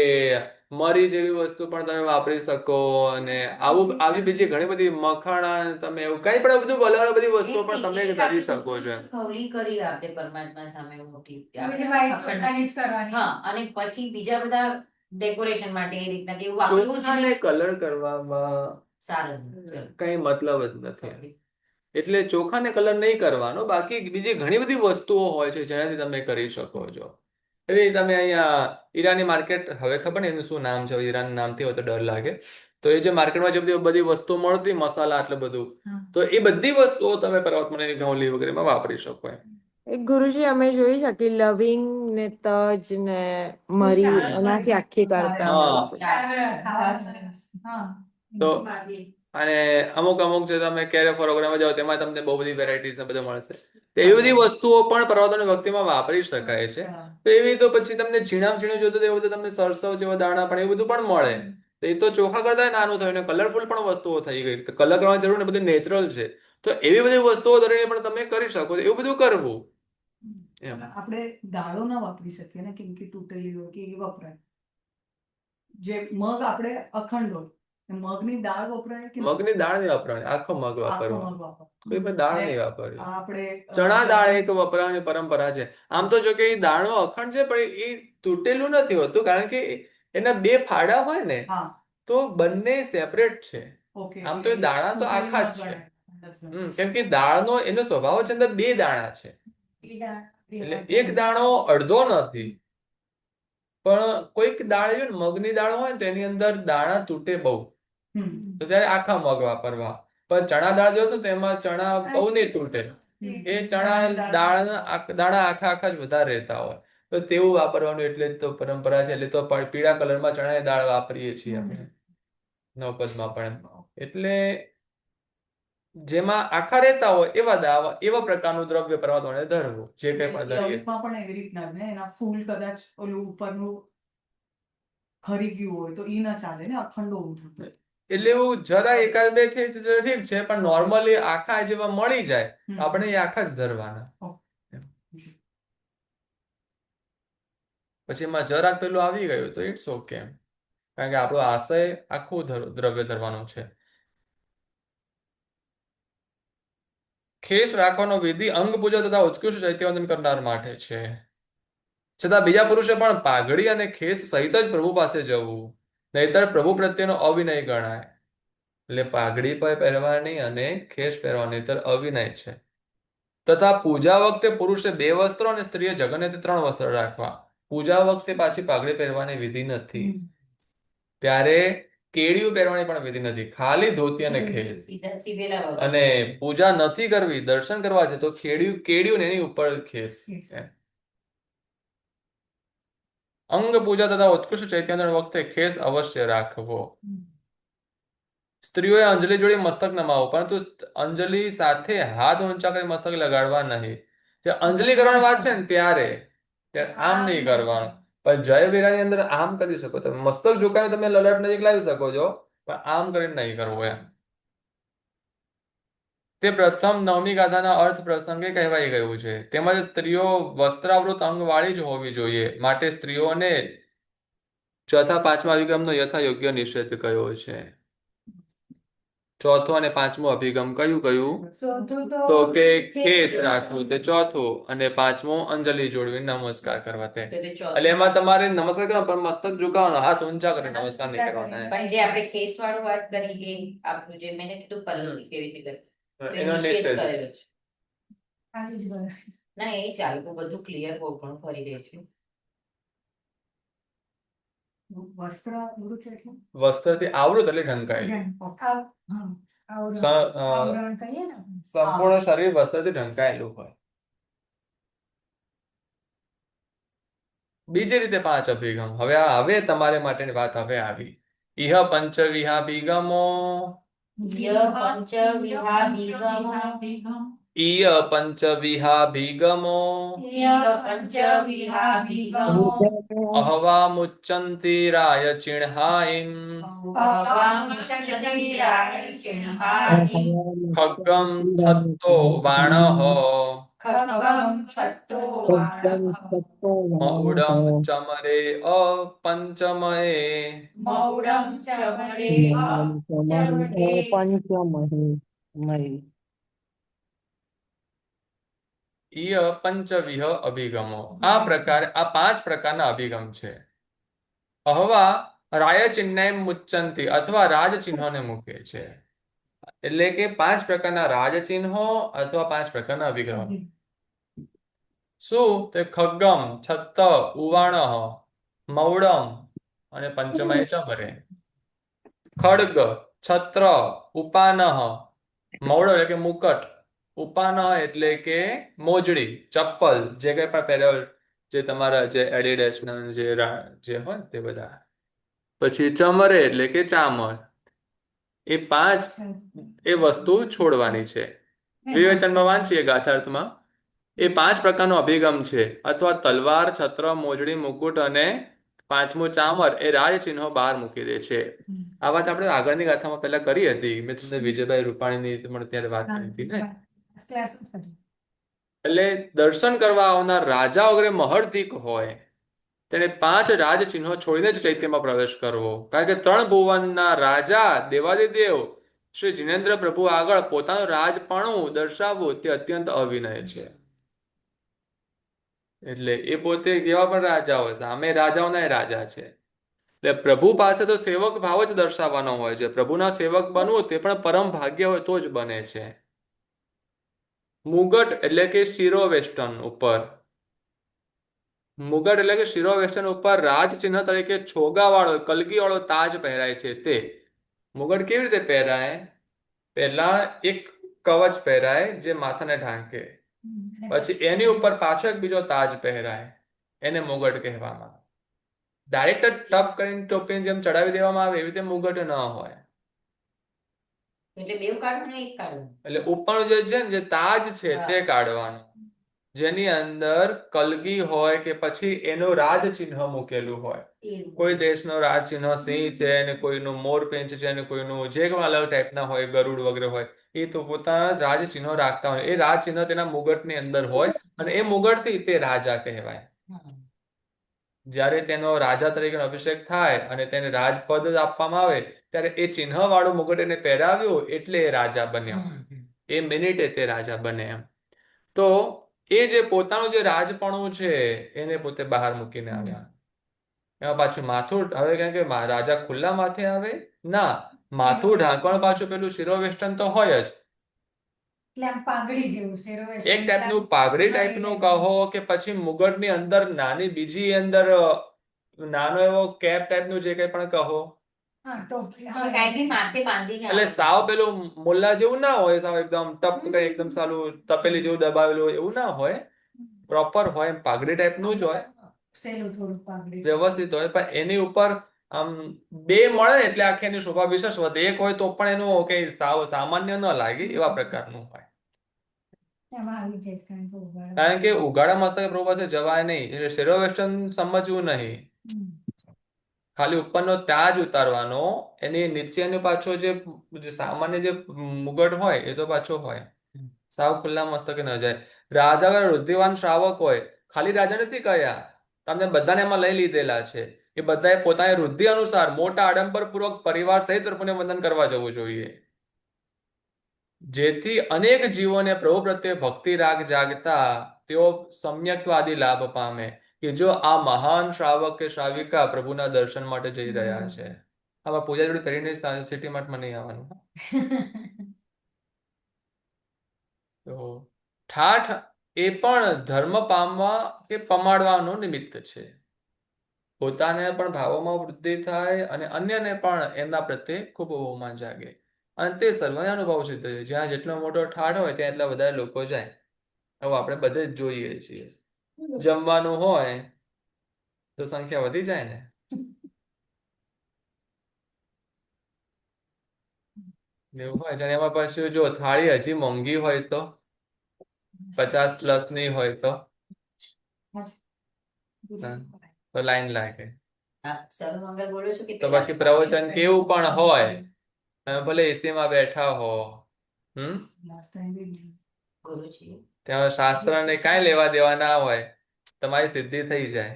મરી જેવી વસ્તુ પણ તમે વાપરી શકો. અને આવી બીજી ઘણી બધી મખાણા, તમે એવું કઈ પણ બધું અલગ બધી વસ્તુઓ પણ તમે ધરી શકો છો. ખવલી કરી આપે પરમાત્મા સામે મોટી. બીજી white ચોખાની જ કરવાની. હા, અને પછી બીજા બધા ડેકોરેશન માટે એ રીતના કે એવું વાપરવું જ ચોખાને નહીં. કલર કરવામાં સારું. કઈ મતલબ જ નથી. એટલે ચોખાને કલર નહીં કરવાનો. બાકી બીજી ઘણી બધી વસ્તુઓ હોય છે જેનાથી તમે કરી શકો છો. એવી તમે અહીંયા હીરાની માર્કેટ, હવે ખબર નહીં એનું શું નામ છે, હીરાનું નામથી હોય તો ડર લાગે. તો એ જે માર્કેટમાં જે બધી વસ્તુઓ મળતી, મસાલા આટલું બધું, તો એ બધી વસ્તુઓ તમે પરમાત્માની ઘઉંલી વગેરેમાં વાપરી શકો એમ. ગુરુજી અમે જોઈ છે કે લવિંગ ને તજ ને મરી એનાથી આખી કરતા હોય છે. તો અને અમુક જે તમે કેરે પ્રોગ્રામમાં જાઓ તેમાં તમને બહુ બધી વેરાયટીઝ ને બધું મળશે. તો એવી બધી વસ્તુઓ પણ પરમાત્માની ભક્તિમાં વાપરી શકાય છે. તો એવી તો પછી તમને ઝીણામાં ઝીણું જોતું એવું તો તમને સરસવ જેવા દાણા પણ એવું બધું પણ મળે. તો એ તો ચોખા કરતા નાનું થયું ને કલરફુલ પણ વસ્તુઓ થઈ ગઈ, તો કલર કરવાની જરૂર ને બધી નેચરલ છે, તો એવી બધી વસ્તુઓ ધરીને પણ તમે કરી શકો, એવું બધું કરવું એમ. આપણે દાળો ના વાપરી શકીએ ને, કેમ કે તૂટેલી હોય કે એ વપરાય. જે મગ આપણે અખંડ હોય, મગની દાળ વપરાય કે મગની દાળ નહીં વાપરવાની, આખો મગ આખો વાપરવાનો, મગ વાપરાય. કોઈ પણ દાળ ને નહીં વાપરવી. આપણે ચણા દાળ એક વપરાવાની પરંપરા છે. આમ તો જો કે એ દાણો અખંડ છે, પણ એ તૂટેલું નથી હોતું, કારણ કે એના બે ફાડા હોય ને હા તો બંને સેપરેટ છે. ઓકે. આમ તો એ દાણા તો આખા જ છે. કેમ કે દાળનો એનો સ્વભાવ છે અંદર બે દાણા છે, એટલે એક દાણો અડધો નથી. પણ કોઈક દાળ એવી ને મગની દાળ હોય ને તો એની અંદર દાણા તૂટે બહુ, તો ત્યારે આખા મગ વાપરવા. પણ ચણા દાળ જોશો તો એમાં ચણા બહુ નહીં તૂટે, એ ચણા દાણા આખા આખા જ વધારે રહેતા હોય, તો તેવું વાપરવાનું. એટલે જ તો પરંપરા છે, એટલે તો પીળા કલરમાં ચણાની દાળ વાપરીએ છીએ આપણે નવપદમાં પણ. એટલે જેમાં આખા રહેતા હોય એવા પ્રકારનું દ્રવ્ય પરમાત્માને ધરવું, જે કંઈ પણ ધરીએ. લવિંગમાં પણ એવી રીતના જ ને, એના ફૂલ કદાચ ઓલું ઉપરનું ખરી ગયું હોય તો ઈ ના ચાલે ને, અખંડ હોવું જોઈએ. એટલે એવું જરા એકાદ બે ઠીક છે, પણ નોર્મલી આખા જેવા મળી જાય તો આપણે એ આખા જ ધરવાના. પછી એમાં જરાક પેલું આવી ગયું તો ઇટ્સ ઓકે, કારણ કે આપણો આશય આખું દ્રવ્ય ધરવાનો છે. ખેસ રાખવાનો વિધિ અંગ પૂજા તથા ઉત્કૃષ્ટ ચૈત્યવંદન કરનાર માટે છે. છતાં બીજા પુરુષે પણ પાઘડી અને ખેસ સહિત જ પ્રભુ પાસે જવું, નહીતર પ્રભુ પ્રત્યેનો અવિનય ગણાય. એટલે પાઘડી પણ પહેરવાની અને ખેસ પહેરવાની, નહીતર અવિનય છે. તથા પૂજા વખતે પુરુષે 2 વસ્ત્રો અને સ્ત્રીએ જગન્ને 3 વસ્ત્ર રાખવા. પૂજા વખતે પાછી પાઘડી પહેરવાની વિધિ નથી, ત્યારે કેડિયું પહેરવાની પણ વિધિ નથી, ખાલી ધોતી અને ખેસ. અને પૂજા નથી કરવી, દર્શન કરવા છે તો કેડિયું ને એની ઉપર ખેસ. અંગ પૂજા તથા ઉત્કૃષ્ટ ચૈત્યવંદન વખતે ખેસ અવશ્ય રાખવો. સ્ત્રીઓએ અંજલિ જોડી મસ્તક નમાવવું, પરંતુ અંજલિ સાથે હાથ ઊંચા કરી મસ્તક લગાડવા નહીં. જે અંજલિ કરવાની વાત છે ને ત્યારે આમ નહીં કરવાનું. પણ જય વિરાની અંદર આમ કરી શકો તમે, મસ્તક ઝુકાવીને તમે લલાટ નજીક લાવી શકો છો, પણ આમ કરીને નહીં કરવું એમ. તે પ્રથમ નવમી ગાથાના અર્થ પ્રસંગે કહેવાઈ ગયું છે. તેમજ સ્ત્રીઓ વસ્ત્રાવૃત અંગ વાળી જ હોવી જોઈએ, માટે સ્ત્રીઓને ચોથા પાંચમા અભિગમનો યથા યોગ્ય નિષેધ કયો છે. ચોથો અને પાંચમો અભિગમ કયું? તો કે ખેસ રાખવું તે ચોથું, અને પાંચમો અંજલિ જોડવી, નમસ્કાર કરવા તે. એટલે એમાં તમારે નમસ્કાર કરવાનો, પણ મસ્તક ઝુકાવવાનો, હાથ ઊંચા કરીને નમસ્કાર નહીં કરવાના. પણ જે આપણે ખેસ વાળું વાત કરી એ આપણું જે મેં કીધું પલ્લુની કેવી રીતે કરવું, એનો નિષેધ નિષેધ કરેલો છે. આવી જ ગયો. ના એ ચાલુ તો બધું ક્લિયર બહુ ઘણું કરી દે છે. વસ્ત્રથી આવૃત એટલે ઢંકાયેલું. આવરણ કહીએ ને. સંપૂર્ણ શરીર વસ્ત્રથી ઢંકાયેલું હોય. બીજી રીતે 5 અભિગમ. હવે તમારે માટેની વાત હવે આવી. ઇહ પંચવિહાભિગમો, ઈય પંચવિહાભિગમો, અહવા મુચ્ચંતિ રાય ચિણ્હાઈમ, ખગ્ગમ છત્તો વાણઃ, મૌડમ ચમરે પંચમએ, ઈય પંચવિહ અભિગમો. આ 5 પ્રકારના અભિગમ છે. અહવા રાય ચિહ્નમ મુચ્ચંતિ, અથવા રાજ ચિહ્નોને મૂકે છે. એટલે કે 5 પ્રકારના રાજ ચિહ્નો અથવા 5 પ્રકારના અભિગમ. શું? તે ખગ્ગમ, છત્ત, ઉવાણ, મૌડમ અને પંચમય ચમરે. ખડગ, છત્ર, ઉપાનઃ, મૌડ એટલે કે મુકટ, ઉપાનઃ એટલે કે મોજડી, ચપ્પલ, જે કંઈ પણ પહેરેલ, જે તમારા જે એડિડાસના જે હોય તે બધા. પછી ચમરે એટલે કે ચામર. એ 5 એ વસ્તુ છોડવાની છે. વિવેચનમાં વાંચીએ ગાથાર્થમાં. એ 5 પ્રકારનો અભિગમ છે, અથવા તલવાર, છત્ર, મોજડી, મુકુટ અને પાંચમું ચામર એ રાજ ચિહ્નો બહાર મૂકી દે છે. આ વાત આપણે આગળની ગાથામાં પહેલા કરી હતી. મેં તમને વિજયભાઈ રૂપાણીની પણ ત્યારે વાત કરી હતી ને. એટલે દર્શન કરવા આવનાર રાજા વગેરે મહર્ધિક હોય તેણે 5 રાજ ચિહ્નો છોડીને જ ચૈત્યમાં પ્રવેશ કરવો. કારણ કે 3 ભુવનના રાજા દેવાદિદેવ શ્રી જિનેન્દ્ર પ્રભુ આગળ પોતાનું રાજપણું દર્શાવવું તે અત્યંત અવિનય છે. એટલે એ પોતે કેવા પણ રાજા હોય, સામે રાજાઓના રાજા છે. એટલે પ્રભુ પાસે તો સેવક ભાવ જ દર્શાવવાનો હોય છે. પ્રભુના સેવક બનવું તે પણ પરમ ભાગ્ય હોય તો જ બને છે. મુગટ એટલે કે શિરોવેષ્ટન ઉપર મુગટ એટલે કે શિરોવેષ્ટન ઉપર રાજ ચિહ્ન તરીકે છોગાવાળો કલગીવાળો તાજ પહેરાય છે. તે મુગટ કેવી રીતે પહેરાય? પહેલા એક કવચ પહેરાય જે માથાને ઢાંકે, પછી એની ઉપર પાછો એક બીજો તાજ પહેરાય, એને મુગટ કહેવામાં. ડાયરેક્ટ જ ટપ કરીને ટોપીને જેમ ચડાવી દેવામાં આવે એવી રીતે મુગટ ન હોય. એટલે બેવ કાઢવાનું એક કાઢવાનું. એટલે ઉપરનું જે છે ને જે તાજ છે તે કાઢવાનું, જેની અંદર કલગી હોય કે પછી એનું રાજ ચિહ્ન મૂકેલું હોય. કોઈ દેશનો રાજ ચિહ્ન સિંહ છે ને કોઈનું મોરપીંછ છે ને કોઈનું જે પણ અલગ ટાઈપના હોય, ગરુડ વગેરે હોય, એ તો પોતાના રાજ ચિહ્નો રાખતા હોય. એ રાજ ચિહ્ન તેના મુગટની અંદર હોય અને એ મુગટથી તે રાજા કહેવાય. જ્યારે તેનો રાજા તરીકે અભિષેક થાય અને તેને રાજપદ આપવામાં આવે ત્યારે એ ચિહ્ન વાળું મુગટ એને પહેરાવ્યું એટલે એ રાજા બન્યો. એ મિનિટે તે રાજા બને એમ. તો એ જે પોતાનું જે રાજપણું છે એને પોતે બહાર મૂકીને આવ્યા. એમાં પાછું માથું હવે કારણ કે રાજા ખુલ્લા માથે આવે ના, માથું ઢાંકવાનું પાછું પેલું શિરોવેષ્ટન તો હોય જ. એટલે આમ પાઘડી જેવું શિરોવેષ્ટન એક ટાઈપનું પાઘડી ટાઈપનું કહો કે પછી મુગટની અંદર નાની બીજી અંદર નાનો એવો કેપ ટાઈપનું જે કંઈ પણ કહો. હા, ટોપી. પણ કાંઈ બી માથે બાંધીને એટલે સાવ પેલું મુલ્લા જેવું ના હોય, સાવ એકદમ ટપ કઈ એકદમ સાલું તપેલી જેવું દબાવેલું હોય એવું ના હોય. પ્રોપર હોય એમ પાઘડી ટાઈપનું જ હોય, સહેલું થોડું પાઘડી વ્યવસ્થિત હોય. પણ એની ઉપર આમ બે મળે ને એટલે આખી એની શોભા વિશેષ વધે. એક હોય તો પણ એનું કઈ સાવ સામાન્ય ન લાગે એવા પ્રકારનું હોય. એમાં આવી જાય છે, કારણ કે ઉઘાડા મસ્તકે પ્રભુ પાસે જવાય નહીં. એટલે શિરોવેષ્ટન સમજવું નહીં, ખાલી ઉપરનો તાજ ઉતારવાનો, એની નીચેનો પાછો જે સામાન્ય જે મુગટ હોય એ તો પાછો હોય. સાવ ખુલ્લા મસ્તકે ન જાય. રાજા રુદ્ધિવાન શ્રાવક હોય, ખાલી રાજા નથી કહ્યા, તમને બધાને એમાં લઈ લીધેલા છે. એ બધાએ પોતાની વૃદ્ધિ અનુસાર મોટા આડંબરપૂર્વક પરિવાર સહિત પ્રભુને વંદન કરવા જવું જોઈએ, જેથી અનેક જીવોને પ્રભુ પ્રત્યે ભક્તિ રાગ જાગતા તેઓ સમ્યક્ત્વાદી લાભ પામે. કે જો આ મહાન શ્રાવક કે શ્રાવિકા પ્રભુના દર્શન માટે જઈ રહ્યા છે, આમાં પૂજા જોડે કરીને સિટી માર્ટમાં નહીં આવવાનું. તો ઠાઠ એ પણ ધર્મ પામવા કે પમાડવાનું નિમિત્ત છે. પોતાને પણ ભાવોમાં વૃદ્ધિ થાય અને અન્યને પણ એમના પ્રત્યે ખૂબ બહુમાન જાગે. અને તે સર્વને અનુભવ સિદ્ધ છે. જ્યાં જેટલો મોટો ઠાઠ હોય ત્યાં એટલા વધારે લોકો જાય. હવે આપણે બધે જ જોઈએ છીએ. જમવાનું હોય તો સંખ્યા વધી જાય ને. એવું હોય છે. એમાં પાછું જો થાળી હજી મોંઘી હોય તો 50+ ની હોય તો લાઈન લાગે. હા, સર્વમંગલ બોલો છો કે તો પેલા પછી પ્રવચન કેવું પણ હોય, તમે ભલે એસીમાં બેઠા હો, ગુરુજી ત્યાં શાસ્ત્રને કાંઈ લેવા દેવા ના હોય, તમારી સિદ્ધિ થઈ જાય.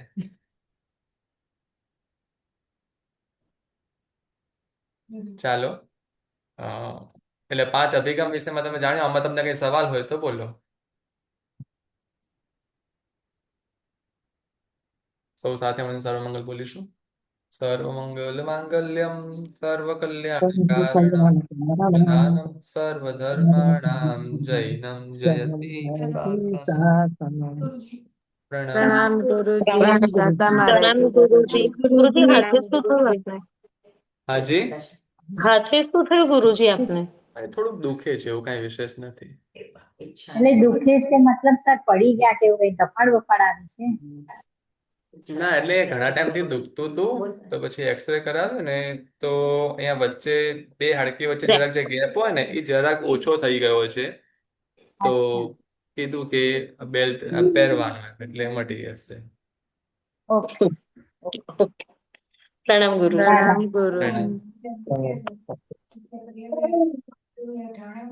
ચાલો, એટલે 5 અભિગમ વિશેમાં તમે જાણ્યો. આમાં તમને કઈ સવાલ હોય તો બોલો. સૌ સાથે મળીને સર્વમંગલ બોલીશું. સર્વમંગલ માંગલ્યમ સર્વકલ્યાણકારણમ સર્વધર્માણામ જૈનમ જયતિ પ્રણામ. પ્રણામ ગુરુજી, જતા મારે પ્રણામ ગુરુજી. ગુરુજી હાથે શું થયું આપને? હાજી, હાથે શું થયું ગુરુજી આપને? થોડુંક દુખે છે, એવું કઈ વિશેષ નથી. એટલે દુખે છે મતલબ સર પડી ગયા કે એવું કઈ ધફાડ વફાડ આવી છે? ના, એટલે ઘણા ટાઈમથી દુખતું હતું, તો પછી એક્સરે કરાવ્યો ને તો અહીંયા વચ્ચે 2 હાડકી વચ્ચે જરાક જે ગેપ હોય ને એ જરાક ઓછો થઈ ગયો છે. તો કીધું કે બેલ્ટ પહેરવાનો એટલે મટી જશે. ઓકે પ્રણામ ગુરુજી. પ્રણામ ગુરુજી. જય જય. ઠાણે